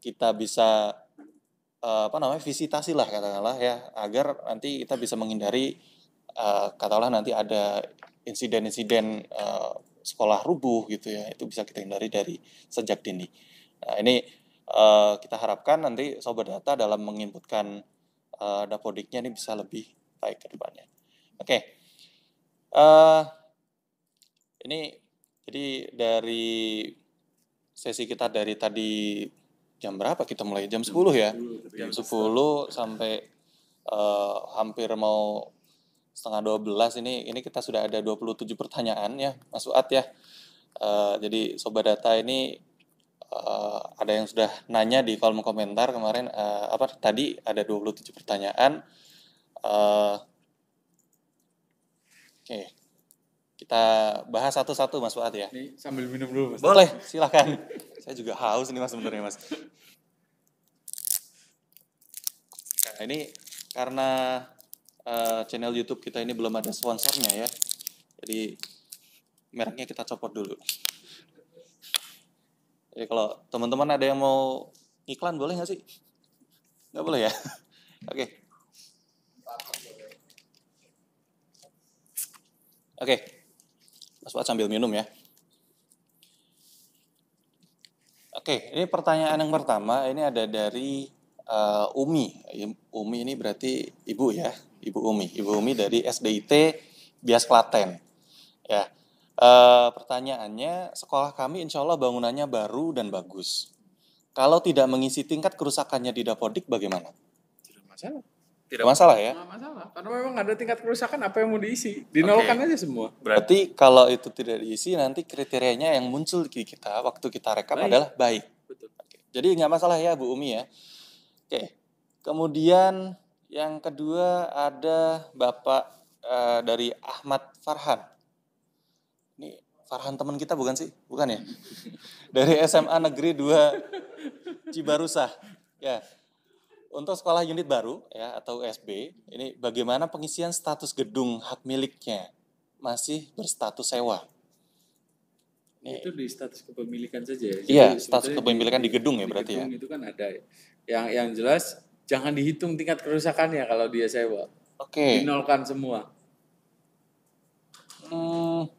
kita bisa apa namanya visitasi lah katakanlah ya, agar nanti kita bisa menghindari katakanlah nanti ada insiden-insiden sekolah rubuh gitu ya, itu bisa kita hindari dari sejak dini. Nah, ini kita harapkan nanti Sobat Data dalam menginputkan Dapodiknya ini bisa lebih baik ke depannya. Oke. Ini jadi dari sesi kita dari tadi jam berapa kita mulai? Jam 10 ya? Jam 10 sampai hampir mau setengah 12 ini kita sudah ada 27 pertanyaan ya Mas Uat ya. Jadi Sobat Data ini ada yang sudah nanya di kolom komentar kemarin tadi ada 27 pertanyaan. Oke. Kita bahas satu-satu Mas Fuad ya. Nih sambil minum dulu Mas. Boleh, silakan. Saya juga haus nih Mas sebenarnya Mas. Nah, ini karena channel YouTube kita ini belum ada sponsornya ya. Jadi mereknya kita copot dulu. Jadi kalau teman-teman ada yang mau iklan boleh nggak sih? Nggak boleh ya? Oke. Oke. Mas Fuad sambil minum ya. Oke, ini pertanyaan yang pertama ini ada dari Umi. Umi ini berarti ibu ya, Ibu Umi. Ibu Umi dari SDIT Bias Klaten. Ya, pertanyaannya, sekolah kami insya Allah bangunannya baru dan bagus. Kalau tidak mengisi tingkat kerusakannya di Dapodik bagaimana? Tidak masalah. Tidak masalah ya? Nggak masalah, karena memang ada tingkat kerusakan, apa yang mau diisi? Dinolkan aja semua. Berarti kalau itu tidak diisi nanti kriterianya yang muncul di kita waktu kita rekap adalah baik. Betul. Jadi nggak masalah ya Bu Umi ya. Oke. Kemudian yang kedua ada Bapak dari Ahmad Farhan. Ini Farhan teman kita bukan sih? Bukan ya? Dari SMA Negeri 2 Cibarusah. Ya. Untuk sekolah unit baru ya atau USB, ini bagaimana pengisian status gedung hak miliknya? Masih berstatus sewa. Itu di status kepemilikan saja ya. Iya, status kepemilikan di gedung ya berarti ya. Itu kan ada yang jelas jangan dihitung tingkat kerusakannya kalau dia sewa. Oke. Dinolkan semua.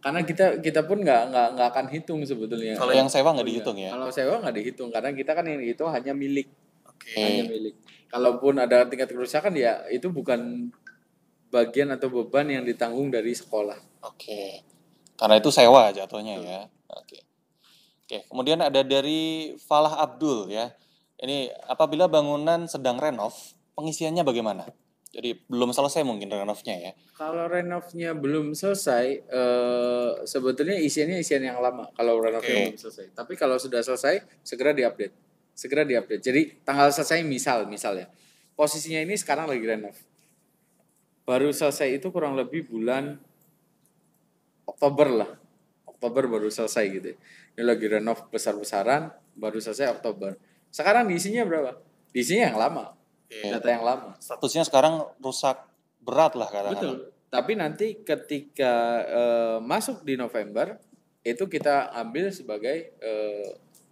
Karena kita pun nggak akan hitung sebetulnya. Kalau yang sewa nggak dihitung ya. Kalau sewa nggak dihitung karena kita kan yang dihitung hanya milik. Oke. Hanya milik. Kalaupun ada tingkat kerusakan ya itu bukan bagian atau beban yang ditanggung dari sekolah. Oke. Karena itu sewa jatuhnya ya. Oke. Oke, kemudian ada dari Falah Abdul ya. Ini apabila bangunan sedang renov, pengisiannya bagaimana? Jadi belum selesai mungkin renovnya ya. Kalau renovnya belum selesai, sebetulnya isiannya isian yang lama. Kalau renovnya belum selesai. Tapi kalau sudah selesai, segera diupdate. Jadi tanggal selesai misal ya. Posisinya ini sekarang lagi renov. Baru selesai itu kurang lebih bulan Oktober lah. Oktober baru selesai gitu. Ini lagi renov besar-besaran, baru selesai Oktober. Sekarang diisinya berapa? Diisinya yang lama. Data yang lama. Statusnya sekarang rusak berat lah katakanlah. Betul. Tapi nanti ketika masuk di November, itu kita ambil sebagai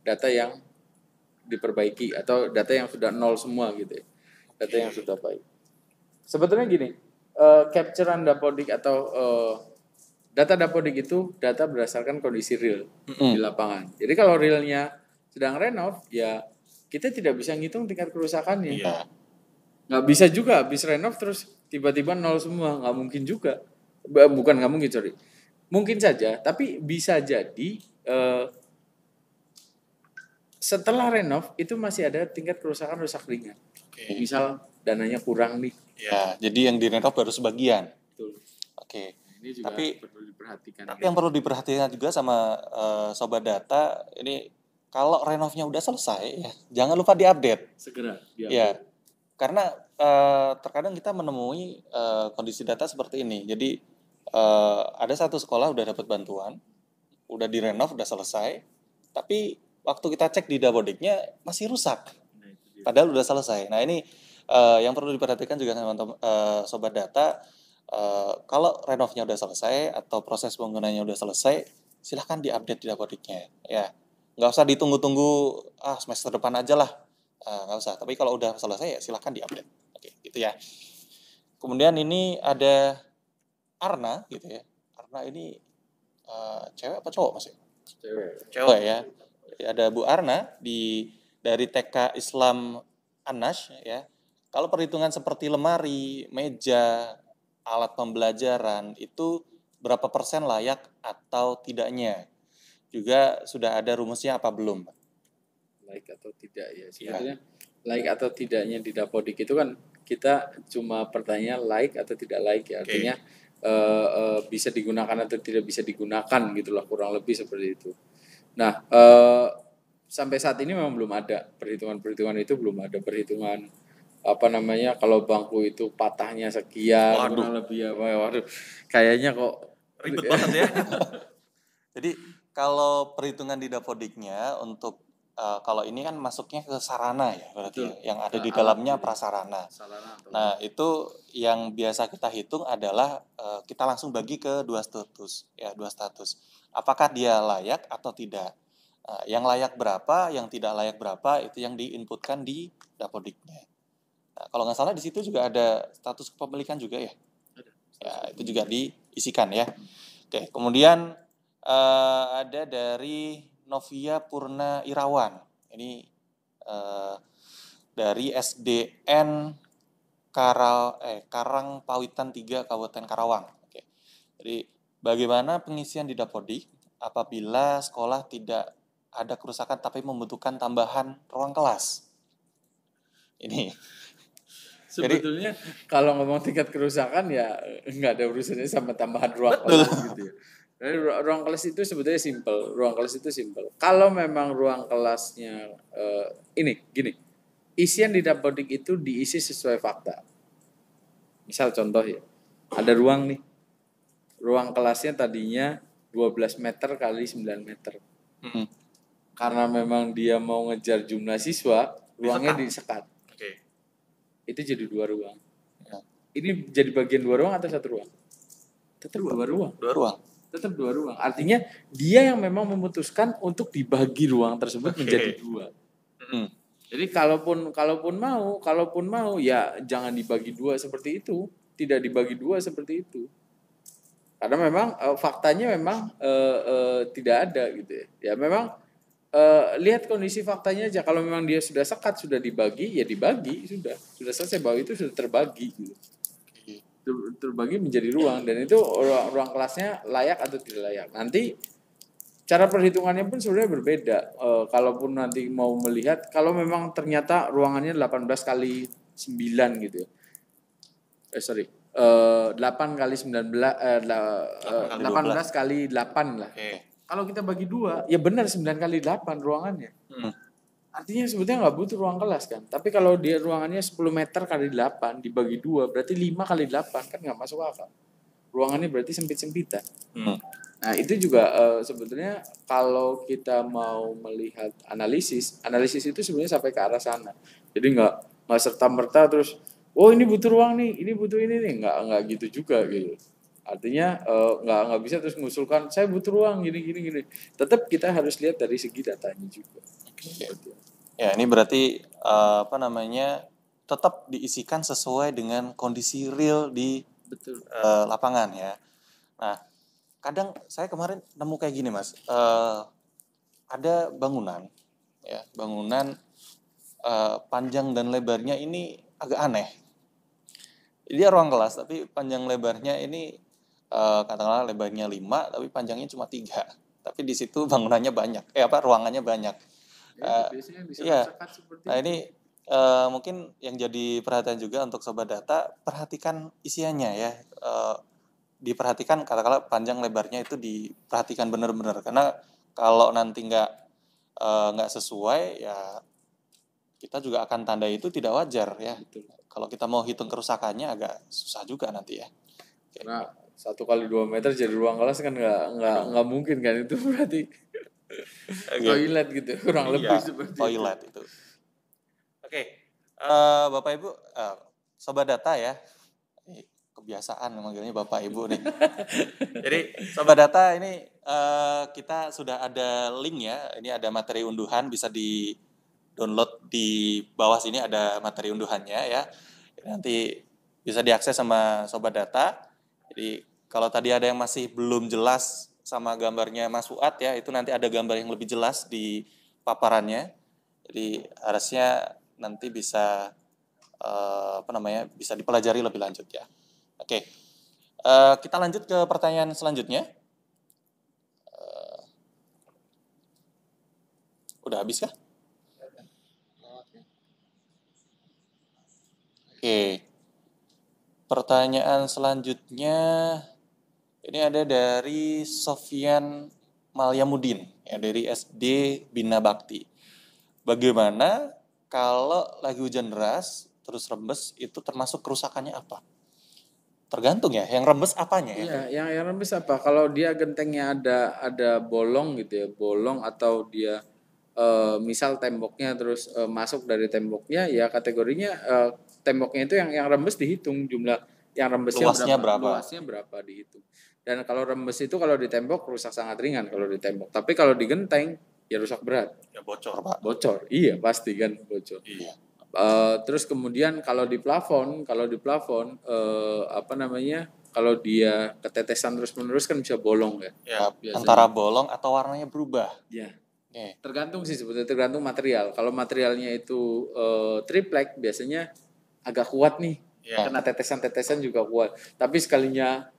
data yang diperbaiki atau data yang sudah nol semua gitu ya. Data yang sudah baik. Sebetulnya gini, capturean Dapodik atau data Dapodik itu data berdasarkan kondisi real di lapangan. Jadi kalau realnya sedang renov, ya kita tidak bisa ngitung tingkat kerusakannya. Iya. Nggak bisa juga habis renov terus tiba-tiba nol semua, nggak mungkin juga. Bukan nggak mungkin, sorry. Mungkin saja, tapi bisa jadi setelah renov itu masih ada tingkat kerusakan rusak ringan. Oke. Misal dananya kurang nih. Ya, jadi yang direnov baru sebagian. Betul. Oke. Ini juga Tapi perlu diperhatikan. Tapi yang perlu diperhatikan juga sama sobat data ini, kalau renovnya udah selesai ya, jangan lupa diupdate. Segera Ya, karena terkadang kita menemui kondisi data seperti ini. Jadi ada satu sekolah udah dapat bantuan, udah direnov, udah selesai, tapi waktu kita cek di Dapodiknya masih rusak. Nah, itu dia. Padahal udah selesai. Nah ini yang perlu diperhatikan juga teman-teman sobat data. Kalau renovnya udah selesai atau proses penggunaannya udah selesai, silahkan diupdate di Dapodiknya. Ya, nggak usah ditunggu-tunggu semester depan aja lah. Nggak usah. Tapi kalau udah selesai ya silahkan diupdate. Oke, gitu ya. Kemudian ini ada Arna, gitu ya. Arna ini cewek apa cowok Mas? Cewek ya. Ada Bu Arna dari TK Islam Anas ya. Kalau perhitungan seperti lemari, meja, alat pembelajaran itu berapa persen layak atau tidaknya? Juga sudah ada rumusnya apa belum? Laik atau tidak ya. Sebetulnya laik atau tidaknya di Dapodik itu kan kita cuma pertanyaan laik atau tidak laik ya. Artinya bisa digunakan atau tidak bisa digunakan gitulah, kurang lebih seperti itu. Nah, sampai saat ini memang belum ada perhitungan itu, belum ada perhitungan apa namanya kalau bangku itu patahnya sekian. Waduh. Kurang lebih ya. Waduh, kayaknya kok Ribet banget ya. Jadi kalau perhitungan di Dapodiknya untuk kalau ini kan masuknya ke sarana ya berarti ya, yang ada di dalamnya prasarana. Nah itu yang biasa kita hitung adalah kita langsung bagi ke dua status ya, dua status. Apakah dia layak atau tidak? Yang layak berapa, yang tidak layak berapa itu yang diinputkan di Dapodiknya. Nah, kalau nggak salah di situ juga ada status kepemilikan juga ya. Ya itu juga diisikan ya. Oke, kemudian ada dari Novia Purna Irawan. Ini dari SDN Karang Pawitan 3 Kabupaten Karawang. Oke. Jadi bagaimana pengisian di Dapodik apabila sekolah tidak ada kerusakan tapi membutuhkan tambahan ruang kelas? Ini sebetulnya kalau ngomong tingkat kerusakan ya nggak ada urusannya sama tambahan ruang kelas gitu ya. Jadi ruang kelas itu sebetulnya simple. Ruang kelas itu simple. Kalau memang ruang kelasnya ini gini, isian di Dapodik itu diisi sesuai fakta. Misal contoh ya, ada ruang nih. Ruang kelasnya tadinya 12 meter kali 9 meter. Karena memang dia mau ngejar jumlah siswa, ruangnya disekat. Itu jadi 2 ruang. Ya. Ini jadi bagian 2 ruang atau 1 ruang? Tetap 2 ruang. 2 ruang. Tetap 2 ruang. Artinya dia yang memang memutuskan untuk dibagi ruang tersebut menjadi 2. Jadi kalaupun mau ya jangan dibagi 2 seperti itu, tidak dibagi 2 seperti itu. Karena memang faktanya memang tidak ada gitu ya. Ya memang lihat kondisi faktanya aja. Kalau memang dia sudah sekat, sudah dibagi, ya dibagi, sudah selesai, bahwa itu sudah terbagi gitu. Terbagi menjadi ruang, dan itu ruang kelasnya layak atau tidak layak. Nanti cara perhitungannya pun sebenarnya berbeda. Kalaupun nanti mau melihat, kalau memang ternyata ruangannya 18 kali 9 gitu ya. 8 kali 19 18 kali 8 lah. Kalau kita bagi 2, ya benar 9 kali 8 ruangannya. Artinya sebetulnya nggak butuh ruang kelas kan. Tapi kalau dia ruangannya 10 meter kali 8 dibagi 2, berarti 5 kali 8 kan nggak masuk akal. Ruangannya berarti sempit-sempitan. Nah itu juga sebetulnya kalau kita mau melihat analisis itu sebenarnya sampai ke arah sana. Jadi nggak serta-merta terus, oh ini butuh ruang nih, ini butuh ini nih, nggak gitu juga gitu. Artinya nggak bisa terus mengusulkan saya butuh ruang gini. Tetap kita harus lihat dari segi datanya juga. Ya ini berarti tetap diisikan sesuai dengan kondisi real di lapangan ya. Nah kadang saya kemarin nemu kayak gini Mas, ada bangunan panjang dan lebarnya ini agak aneh. Dia ruang kelas tapi panjang lebarnya ini katakanlah lebarnya 5 tapi panjangnya cuma 3. Tapi di situ bangunannya banyak, ruangannya banyak. Biasanya Iya. disekat-sekat seperti Nah itu. ini mungkin yang jadi perhatian juga untuk Sobat Data, perhatikan isiannya ya. Diperhatikan katakanlah panjang lebarnya itu diperhatikan benar-benar, karena kalau nanti nggak sesuai ya kita juga akan tandai itu tidak wajar ya. Betul. Kalau kita mau hitung kerusakannya agak susah juga nanti ya. Karena 1 kali 2 meter jadi ruang kelas kan nggak mungkin kan, itu berarti toilet gitu kurang lebih Iya, seperti toilet itu. Oke, Bapak Ibu, Sobat Data ya. Ini kebiasaan memanggilnya Bapak Ibu nih. Jadi Sobat Data ini kita sudah ada link ya. Ini ada materi unduhan, bisa di download di bawah sini, ada materi unduhannya ya. Nanti bisa diakses sama Sobat Data. Jadi kalau tadi ada yang masih belum jelas sama gambarnya Mas Fuad ya, itu nanti ada gambar yang lebih jelas di paparannya. Jadi harusnya nanti bisa bisa dipelajari lebih lanjut ya. Oke, kita lanjut ke pertanyaan selanjutnya. Udah habis kah? Oke, pertanyaan selanjutnya ini ada dari Sofyan Malyamudin ya, dari SD Bina Bakti. Bagaimana kalau lagi hujan deras terus rembes, itu termasuk kerusakannya apa? Tergantung ya, yang rembes apanya ya? Iya, yang rembes apa? Kalau dia gentengnya ada bolong gitu ya, bolong atau dia misal temboknya terus masuk dari temboknya, ya kategorinya temboknya itu yang rembes dihitung jumlah yang rembesnya Luasnya berapa? luasnya berapa dihitung. Dan kalau rembes itu kalau di tembok rusak sangat ringan kalau di tembok. Tapi kalau di genteng ya rusak berat. Ya bocor, Pak. Bocor, iya pasti kan bocor. Iya. Terus kemudian kalau di plafon kalau dia ketetesan terus-menerus kan bisa bolong ya. Ya, biasanya. Antara bolong atau warnanya berubah. Ya. Oke. Tergantung sih sebetulnya, tergantung material. Kalau materialnya itu triplek biasanya agak kuat nih. Ya. Karena tetesan-tetesan juga kuat. Tapi sekalinya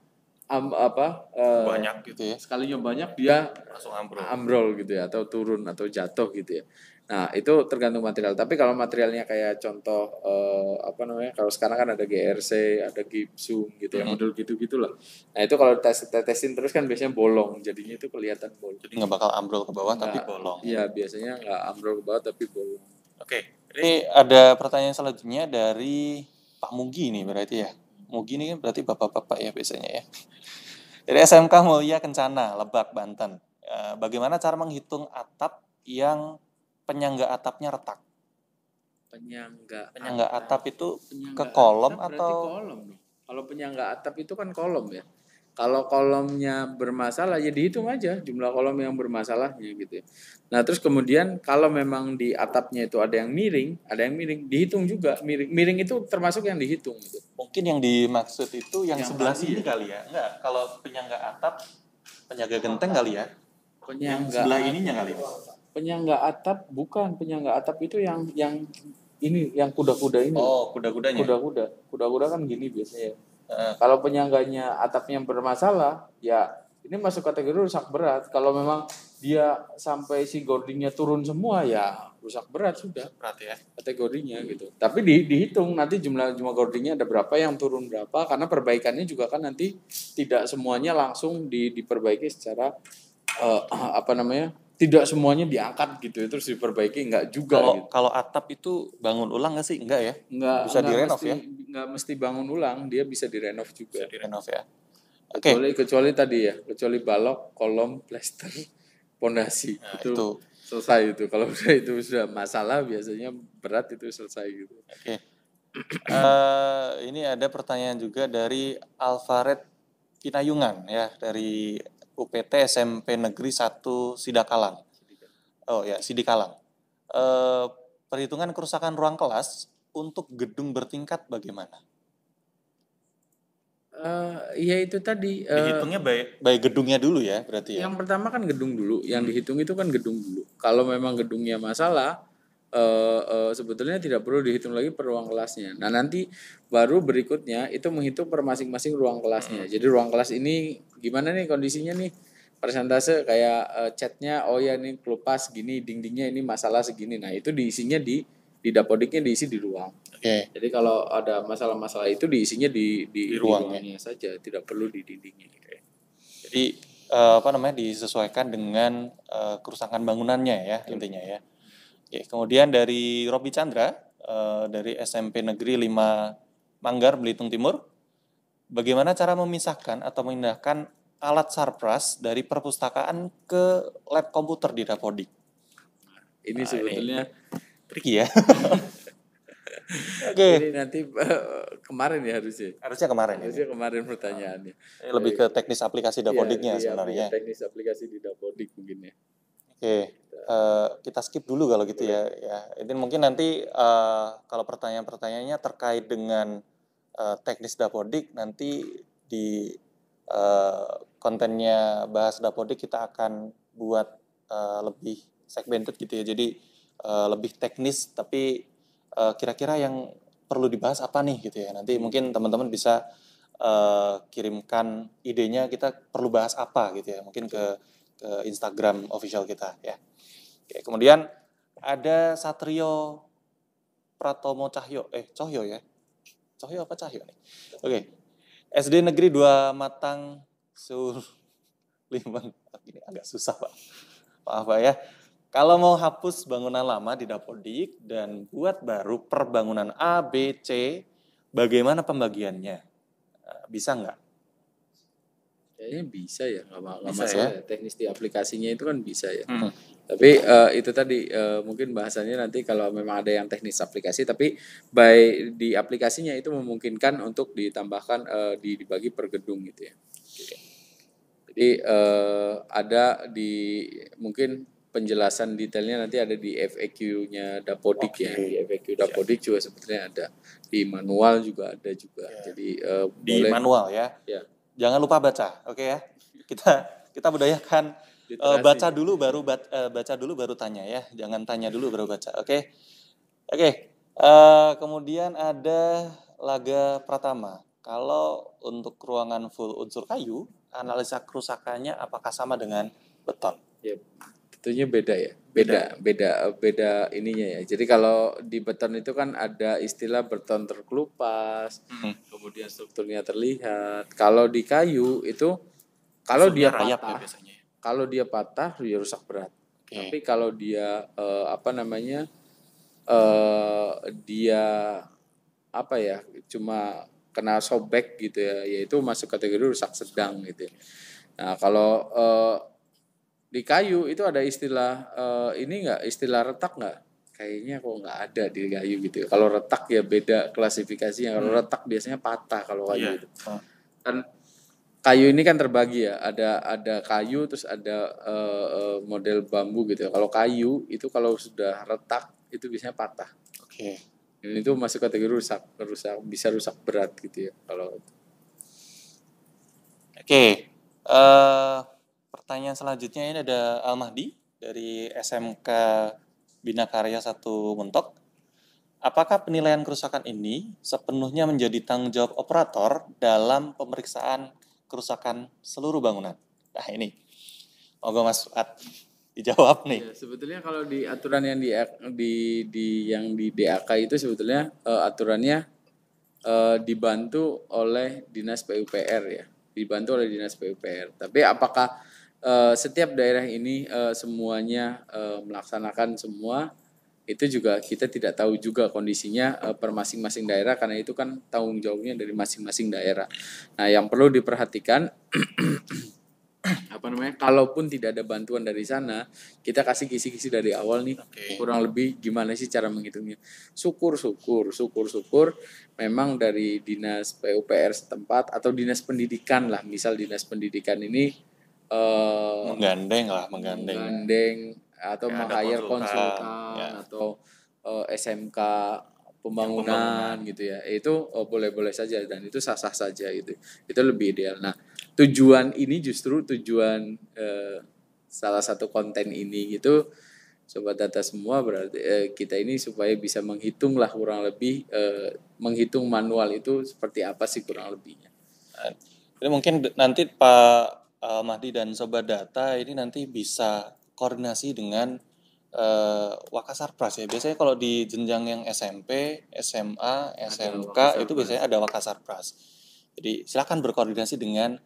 banyak gitu ya. Sekalinya banyak dia Langsung ambrol gitu ya, atau turun atau jatuh gitu ya. Nah, itu tergantung material. Tapi kalau materialnya kayak contoh kalau sekarang kan ada GRC, ada gipsum gitu ya, model gitu-gitulah. Nah, itu kalau tetesin terus kan biasanya bolong, jadinya itu kelihatan bolong. Jadi nggak bakal ambrol ke bawah tapi bolong. Iya, biasanya nggak ambrol ke bawah tapi bolong. Oke. Ini ada pertanyaan selanjutnya dari Pak Mugi nih berarti ya. Mugi ini kan berarti bapak-bapak ya biasanya ya. Dari SMK Mulia Kencana, Lebak, Banten. Bagaimana cara menghitung atap yang penyangga atapnya retak? Penyangga atap itu ke kolom atau? Kolom. Kalau penyangga atap itu kan kolom ya. Kalau kolomnya bermasalah ya dihitung aja jumlah kolom yang bermasalahnya gitu ya. Nah, terus kemudian kalau memang di atapnya itu ada yang miring, dihitung juga. Miring itu termasuk yang dihitung gitu. Mungkin yang dimaksud itu yang sebelah sini kali ya. Enggak, kalau penyangga atap, penyangga genteng kali ya. Yang sebelah ininya kali ya. Penyangga atap bukan, penyangga atap itu yang ini yang kuda-kuda ini. Oh, kuda-kudanya. Kuda-kuda kan gini biasanya. Kalau penyangganya atapnya bermasalah, ya ini masuk kategori rusak berat. Kalau memang dia sampai si gordingnya turun semua, ya rusak berat sudah. Berat ya. Kategorinya gitu. Tapi dihitung nanti jumlah gordingnya ada berapa, yang turun berapa, karena perbaikannya juga kan nanti tidak semuanya langsung diperbaiki secara tidak semuanya diangkat gitu terus diperbaiki, enggak juga kalau, gitu. Kalau atap itu bangun ulang nggak sih? Enggak ya? Enggak, bisa direnov ya? Enggak mesti bangun ulang, dia bisa direnov juga. Bisa direnov ya. Kecuali tadi ya, kecuali balok, kolom, plester, pondasi. Nah, itu selesai itu. Kalau itu sudah masalah biasanya berat itu selesai gitu. Oke. Ini ada pertanyaan juga dari Alvaret Pinayungan ya, dari UPT SMP Negeri 1 Sidakalang. Oh ya, Sidikalang. Perhitungan kerusakan ruang kelas untuk gedung bertingkat bagaimana? Ya itu tadi. Dihitungnya by gedungnya dulu ya, berarti ya. Yang pertama kan gedung dulu, yang dihitung itu kan gedung dulu. Kalau memang gedungnya masalah, sebetulnya tidak perlu dihitung lagi per ruang kelasnya. Nah nanti baru berikutnya itu menghitung per masing-masing ruang kelasnya. Jadi ruang kelas ini gimana nih kondisinya nih, persentase kayak catnya, oh ya ini kelupas gini, dindingnya ini masalah segini. Nah itu diisinya di dapodiknya diisi di ruang. Oke. Jadi kalau ada masalah-masalah itu diisinya di ruang, ruangnya saja, tidak perlu di dindingnya. Jadi disesuaikan dengan kerusakan bangunannya ya intinya ya. Oke, kemudian dari Robi Chandra dari SMP Negeri 5 Manggar Belitung Timur, bagaimana cara memisahkan atau memindahkan alat sarpras dari perpustakaan ke lab komputer di Dapodik? Ini sebetulnya tricky ya. Oke. Ini nanti kemarin ya harusnya. Harusnya kemarin Pertanyaannya. Ini lebih ke teknis aplikasi Dapodiknya sebenarnya. Teknis aplikasi di Dapodik mungkin ya. Oke, kita skip dulu kalau gitu ya. Ini mungkin nanti kalau pertanyaan-pertanyaannya terkait dengan teknis Dapodik, nanti di kontennya bahas Dapodik kita akan buat lebih segmented gitu ya. Jadi lebih teknis, tapi kira-kira yang perlu dibahas apa nih gitu ya. Nanti mungkin teman-teman bisa kirimkan idenya, kita perlu bahas apa gitu ya. Mungkin ke Instagram official kita ya. Oke, kemudian ada Satrio Pratomo Cahyo, Cahyo ya. Cahyo apa Cahyo nih? Oke. SD Negeri 2 Matang Suliman. Ini agak susah, Pak. Maaf Pak ya. Kalau mau hapus bangunan lama di Dapodik dan buat baru per bangunan A, B, C, bagaimana pembagiannya? Bisa nggak? Kayaknya bisa ya, nggak Bisa masalah ya? teknis di aplikasinya itu kan bisa ya. Tapi itu tadi mungkin bahasannya nanti kalau memang ada yang teknis aplikasi, tapi di aplikasinya itu memungkinkan untuk ditambahkan dibagi per gedung gitu ya. Jadi ada di mungkin penjelasan detailnya nanti ada di FAQ-nya Dapodik ya. Di FAQ Dapodik juga sebetulnya ada. Di manual juga ada juga. Jadi Di boleh manual ya. ya. Jangan lupa baca, oke ya. Kita budayakan baca dulu baru tanya ya. Jangan tanya dulu baru baca, oke. Oke. Kemudian ada Laga Pratama. Kalau untuk ruangan full unsur kayu, analisa kerusakannya apakah sama dengan beton? Ya, tentunya beda ya. Beda ininya ya. Jadi kalau di beton itu kan ada istilah beton terkelupas, kemudian strukturnya terlihat. Kalau di kayu itu kalau dia patah, kalau dia patah dia rusak berat. Tapi kalau dia dia cuma kena sobek gitu ya, yaitu masuk kategori rusak sedang gitu ya. Nah kalau di kayu itu ada istilah istilah retak nggak? Kayaknya kok nggak ada di kayu gitu ya. Kalau retak ya beda klasifikasinya. Kalau retak biasanya patah kalau kayu itu. Kan kayu ini kan terbagi ya. Ada kayu terus ada model bambu gitu ya. Kalau kayu itu kalau sudah retak itu biasanya patah. Oke. Ini itu masuk kategori rusak bisa rusak berat gitu ya kalau. Oke. Pertanyaan selanjutnya ini ada Al-Mahdi dari SMK Bina Karya 1 Mentok. Apakah penilaian kerusakan ini sepenuhnya menjadi tanggung jawab operator dalam pemeriksaan kerusakan seluruh bangunan? Nah ini, monggo Mas Fuad dijawab nih. Ya, sebetulnya kalau di aturan yang di DAK itu sebetulnya aturannya dibantu oleh Dinas PUPR ya, Tapi apakah setiap daerah ini semuanya melaksanakan semua, itu juga kita tidak tahu juga kondisinya per masing-masing daerah, karena itu kan tanggung jawabnya dari masing-masing daerah. Nah yang perlu diperhatikan kalaupun tidak ada bantuan dari sana, kita kasih kisi-kisi dari awal nih, kurang lebih gimana sih cara menghitungnya. Syukur memang dari Dinas PUPR setempat atau Dinas Pendidikan lah, misal Dinas Pendidikan ini menggandeng atau meng-hire konsultan atau SMK pembangunan gitu ya, itu boleh-boleh saja dan itu sah-sah saja gitu, itu lebih ideal. Nah tujuan salah satu konten ini gitu sobat data semua, berarti kita ini supaya bisa menghitung lah kurang lebih, menghitung manual itu seperti apa sih kurang lebihnya. Jadi mungkin nanti Pak Mahdi dan sobat data ini nanti bisa koordinasi dengan Wakasarpras ya. Biasanya kalau di jenjang yang SMP, SMA, SMK itu biasanya ada Wakasarpras. Jadi silakan berkoordinasi dengan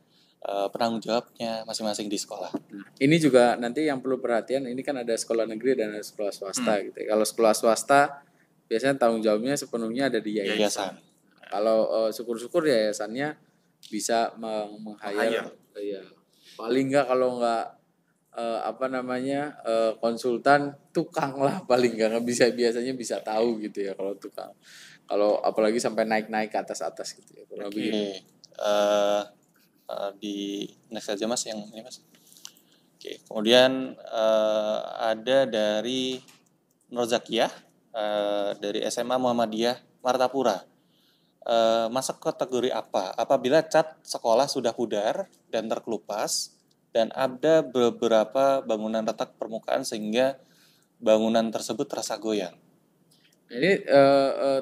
penanggung jawabnya masing-masing di sekolah. Nah, ini juga nanti yang perlu perhatian, ini kan ada sekolah negeri dan ada sekolah swasta gitu ya. Kalau sekolah swasta biasanya tanggung jawabnya sepenuhnya ada di yayasan. Kalau syukur-syukur yayasannya bisa meng-hire ya, paling enggak kalau enggak konsultan, tukang lah paling enggak biasanya bisa tahu gitu ya kalau tukang. Kalau apalagi sampai naik-naik ke atas-atas gitu ya. Di next aja Mas yang ini Mas. Oke, kemudian ada dari Nur Zakiyah dari SMA Muhammadiyah Martapura. Masuk kategori apa? Apabila cat sekolah sudah pudar dan terkelupas dan ada beberapa bangunan retak permukaan sehingga bangunan tersebut terasa goyang. Ini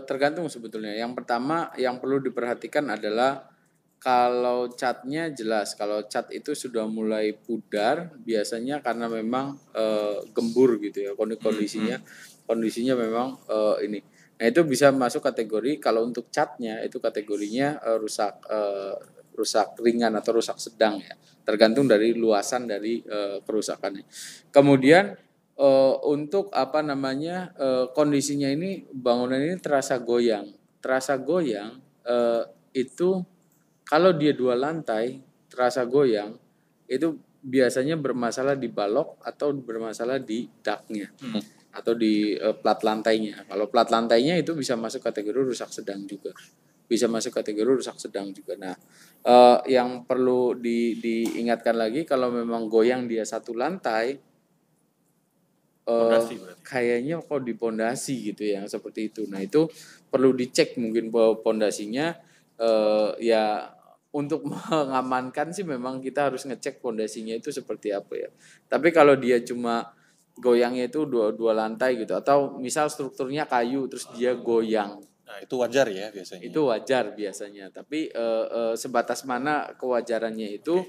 tergantung sebetulnya. Yang pertama yang perlu diperhatikan adalah kalau catnya jelas, kalau cat itu sudah mulai pudar, biasanya karena memang gembur gitu ya, kondisinya memang ini. Nah itu bisa masuk kategori, kalau untuk catnya itu kategorinya rusak ringan atau rusak sedang ya, tergantung dari luasan dari kerusakannya. Kemudian untuk kondisinya ini, bangunan ini terasa goyang itu. Kalau dia 2 lantai terasa goyang, itu biasanya bermasalah di balok atau bermasalah di ductnya atau di plat lantainya. Kalau plat lantainya itu bisa masuk kategori rusak sedang juga. Nah, yang perlu diingatkan lagi, kalau memang goyang dia 1 lantai, kayaknya kok di pondasi gitu ya, seperti itu. Nah itu perlu dicek mungkin bahwa pondasinya ya. Untuk mengamankan sih memang kita harus ngecek pondasinya itu seperti apa ya. Tapi kalau dia cuma goyangnya itu dua lantai gitu, atau misal strukturnya kayu terus dia goyang, nah itu wajar ya biasanya. Itu wajar biasanya. Tapi sebatas mana kewajarannya itu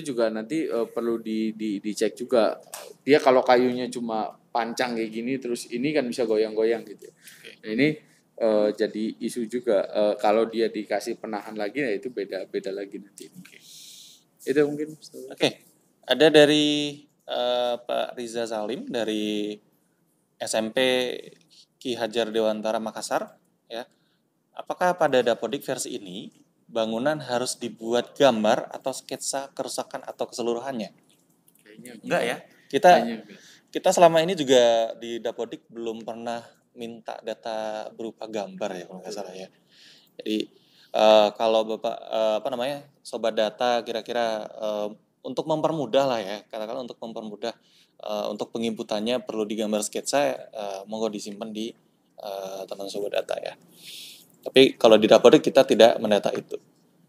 juga nanti perlu dicek juga. Dia kalau kayunya cuma pancang kayak gini terus ini kan bisa goyang-goyang gitu. Nah ini jadi isu juga. Kalau dia dikasih penahan lagi, ya itu beda lagi nanti. Itu mungkin. Oke. Ada dari Pak Riza Salim dari SMP Ki Hajar Dewantara Makassar ya. Apakah pada Dapodik versi ini bangunan harus dibuat gambar atau sketsa kerusakan atau keseluruhannya? Kayaknya enggak ya. Kita selama ini juga di Dapodik belum pernah minta data berupa gambar ya kalau nggak salah ya. Jadi kalau Bapak sobat data kira-kira untuk mempermudah lah ya, katakanlah untuk mempermudah untuk penginputannya perlu digambar sketsa, monggo disimpan di teman sobat data ya. Tapi kalau di Dapodik kita tidak mendata itu.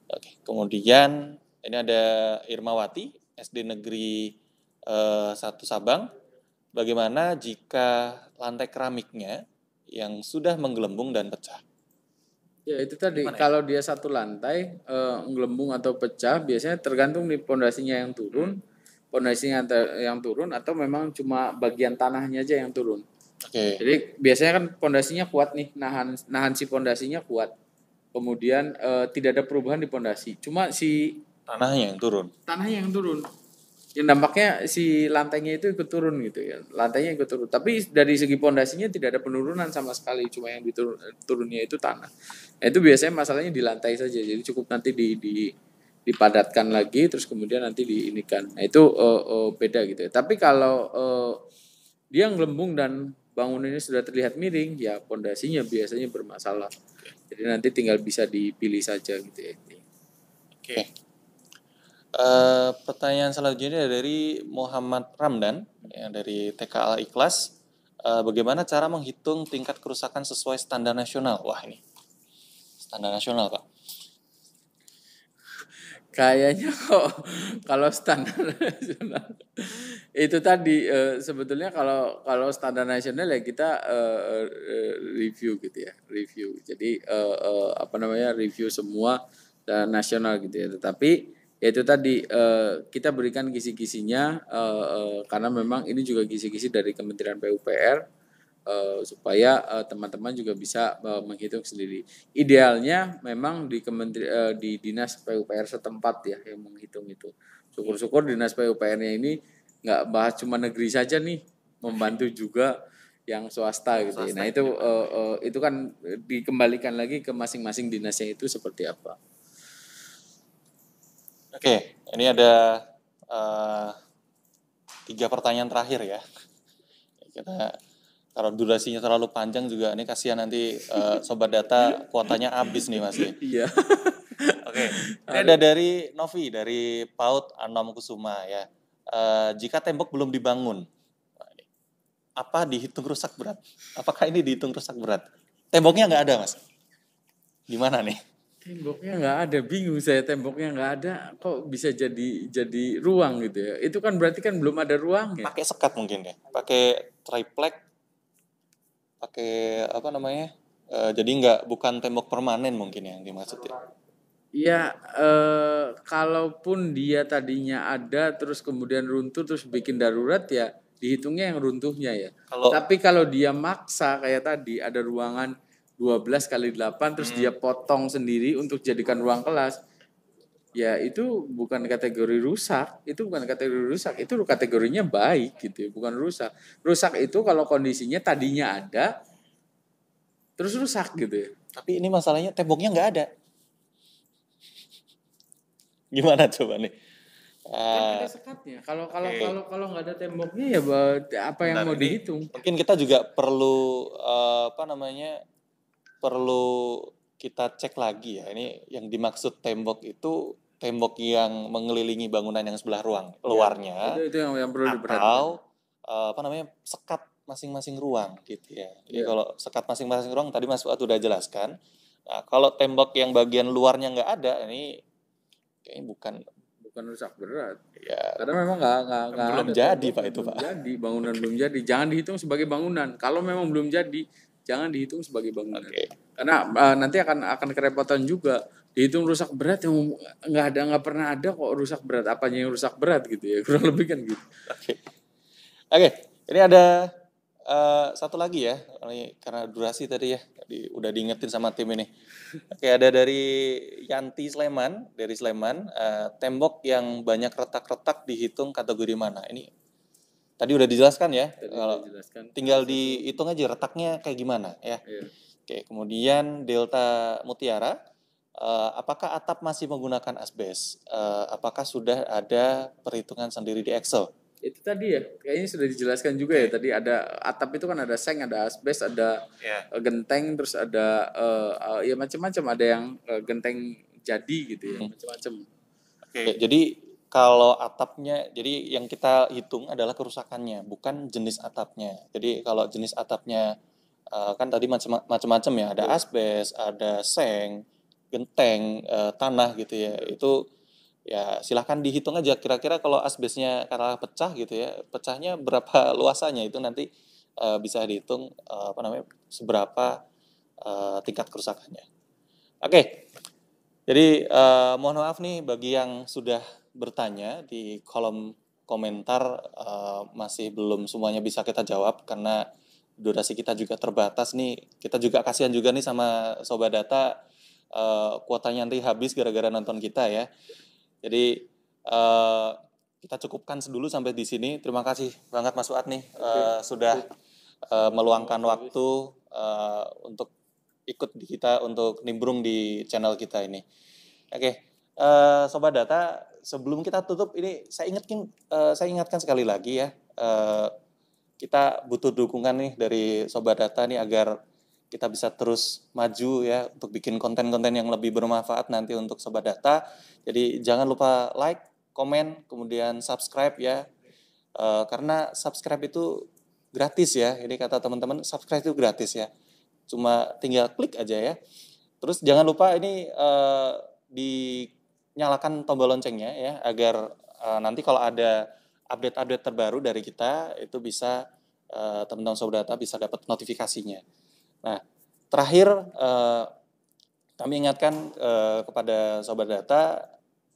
Oke. Kemudian ini ada Irmawati SD Negeri 1 Sabang. Bagaimana jika lantai keramiknya yang sudah menggelembung dan pecah? Ya itu tadi, kalau dia 1 lantai gelembung atau pecah, biasanya tergantung nih pondasinya yang turun, atau memang cuma bagian tanahnya aja yang turun. Oke. Jadi biasanya kan pondasinya kuat nih, nahan si pondasinya kuat. Kemudian tidak ada perubahan di pondasi, cuma si tanahnya yang turun. Yang dampaknya si lantainya itu ikut turun gitu ya. Lantainya ikut turun. Tapi dari segi pondasinya tidak ada penurunan sama sekali, cuma yang turunnya itu tanah. Nah, itu biasanya masalahnya di lantai saja. Jadi cukup nanti dipadatkan lagi terus kemudian nanti diinikan. Nah, itu beda gitu ya. Tapi kalau dia ngelembung dan bangunannya sudah terlihat miring, ya pondasinya biasanya bermasalah. Jadi nanti tinggal bisa dipilih saja gitu ya. Oke. Pertanyaan selanjutnya dari Muhammad Ramdan yang dari TK Al Ikhlas. Bagaimana cara menghitung tingkat kerusakan sesuai standar nasional? Wah ini standar nasional Pak. Kayaknya kok kalau standar nasional itu tadi sebetulnya kalau kalau standar nasional ya kita review gitu ya, review. Jadi apa namanya, review semua dan nasional gitu ya. Tetapi ya itu tadi kita berikan kisi-kisinya karena memang ini juga kisi-kisi dari Kementerian PUPR supaya teman-teman juga bisa menghitung sendiri. Idealnya memang di di dinas PUPR setempat ya yang menghitung itu. Syukur-syukur dinas PUPR-nya ini nggak bahas cuma negeri saja nih, membantu juga yang swasta gitu ya. Nah itu kan dikembalikan lagi ke masing-masing dinasnya itu seperti apa. Oke, ini ada 3 pertanyaan terakhir ya. Kita kalau durasinya terlalu panjang juga ini kasihan nanti sobat data kuotanya habis nih Mas. Iya. Oke, ini ada dari Novi dari PAUD Anom Kusuma ya. Jika tembok belum dibangun, apa dihitung rusak berat? Apakah ini dihitung rusak berat? Temboknya nggak ada Mas. Gimana nih? Temboknya nggak ada, bingung saya, temboknya nggak ada, kok bisa jadi ruang gitu ya? Itu kan berarti kan belum ada ruangnya. Pakai sekat mungkin ya, pakai triplek, pakai apa namanya? Jadi bukan tembok permanen mungkin yang dimaksud ya. Ya, kalaupun dia tadinya ada terus kemudian runtuh terus bikin darurat ya dihitungnya yang runtuhnya ya. Tapi kalau dia maksa kayak tadi ada ruangan 12 kali 8 terus dia potong sendiri untuk jadikan ruang kelas. Ya itu bukan kategori rusak, itu bukan kategori rusak, itu kategorinya baik gitu ya, bukan rusak. Rusak itu kalau kondisinya tadinya ada terus rusak gitu ya. Tapi ini masalahnya temboknya nggak ada. Gimana coba nih? Kan ada sekatnya. Kalau nggak ada temboknya ya apa yang mau dihitung? Mungkin kita juga perlu perlu kita cek lagi ya. Ini yang dimaksud tembok itu tembok yang mengelilingi bangunan yang sebelah luarnya. Itu yang perlu diperhatikan. Atau sekat masing-masing ruang gitu ya. Jadi kalau sekat masing-masing ruang tadi Mas Fuad udah jelaskan. Nah, kalau tembok yang bagian luarnya nggak ada, ini kayaknya bukan rusak berat. Ya, karena memang nggak belum jadi Pak itu Pak. Jadi bangunan belum jadi, jangan dihitung sebagai bangunan. Kalau memang belum jadi, jangan dihitung sebagai bangunan. Karena nanti akan kerepotan juga. Dihitung rusak berat yang nggak pernah ada kok rusak berat. Apanya yang rusak berat gitu ya, kurang lebih kan gitu. Oke. Ini ada satu lagi ya, karena durasi tadi ya, udah diingetin sama tim ini. Oke, ada dari Yanti Sleman, dari Sleman, tembok yang banyak retak-retak dihitung kategori mana? Ini tadi udah dijelaskan ya, tinggal dihitung aja retaknya kayak gimana ya. Oke, kemudian Delta Mutiara, apakah atap masih menggunakan asbes? Apakah sudah ada perhitungan sendiri di Excel? Itu tadi ya, kayaknya sudah dijelaskan juga ya. Tadi ada atap itu kan ada seng, ada asbes, ada genteng, terus ada ya macam-macam. Ada yang genteng jadi gitu ya, macam-macam. Oke, jadi kalau atapnya, jadi yang kita hitung adalah kerusakannya, bukan jenis atapnya. Jadi kalau jenis atapnya kan tadi macam-macam ya, ada asbes, ada seng, genteng, tanah gitu ya. Itu ya silahkan dihitung aja kira-kira kalau asbesnya karena pecah gitu ya, pecahnya berapa luasannya itu nanti bisa dihitung seberapa tingkat kerusakannya. Oke. Jadi mohon maaf nih bagi yang sudah bertanya di kolom komentar, masih belum semuanya bisa kita jawab karena durasi kita juga terbatas nih. Kita juga kasihan juga nih sama Sobat Data, kuotanya nanti habis gara-gara nonton kita ya. Jadi kita cukupkan dulu sampai di sini. Terima kasih banget Mas Fuad nih sudah meluangkan waktu untuk ikut di kita untuk nimbrung di channel kita ini. Oke, Sobat Data, sebelum kita tutup ini saya ingatkan sekali lagi ya, kita butuh dukungan nih dari Sobat Data nih agar kita bisa terus maju ya untuk bikin konten-konten yang lebih bermanfaat nanti untuk Sobat Data. Jadi jangan lupa like, komen, kemudian subscribe ya. Karena subscribe itu gratis ya. Ini kata teman-teman, subscribe itu gratis ya. Cuma tinggal klik aja ya. Terus jangan lupa ini dinyalakan tombol loncengnya ya agar nanti kalau ada update-update terbaru dari kita itu bisa teman-teman Sobat Data bisa dapat notifikasinya. Nah, terakhir kami ingatkan kepada Sobat Data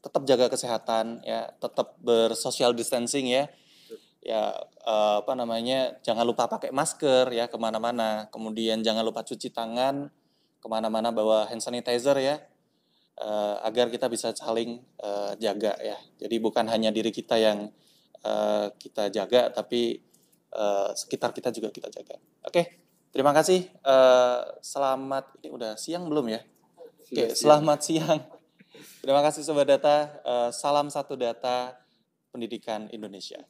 tetap jaga kesehatan ya, tetap bersocial distancing ya. Ya jangan lupa pakai masker ya kemana-mana, kemudian jangan lupa cuci tangan kemana-mana, bawa hand sanitizer ya, agar kita bisa saling jaga ya. Jadi bukan hanya diri kita yang kita jaga, tapi sekitar kita juga kita jaga. Oke, terima kasih. Selamat, ini udah siang belum ya? Oke, selamat siang. Terima kasih Sobat Data. Salam satu data pendidikan Indonesia.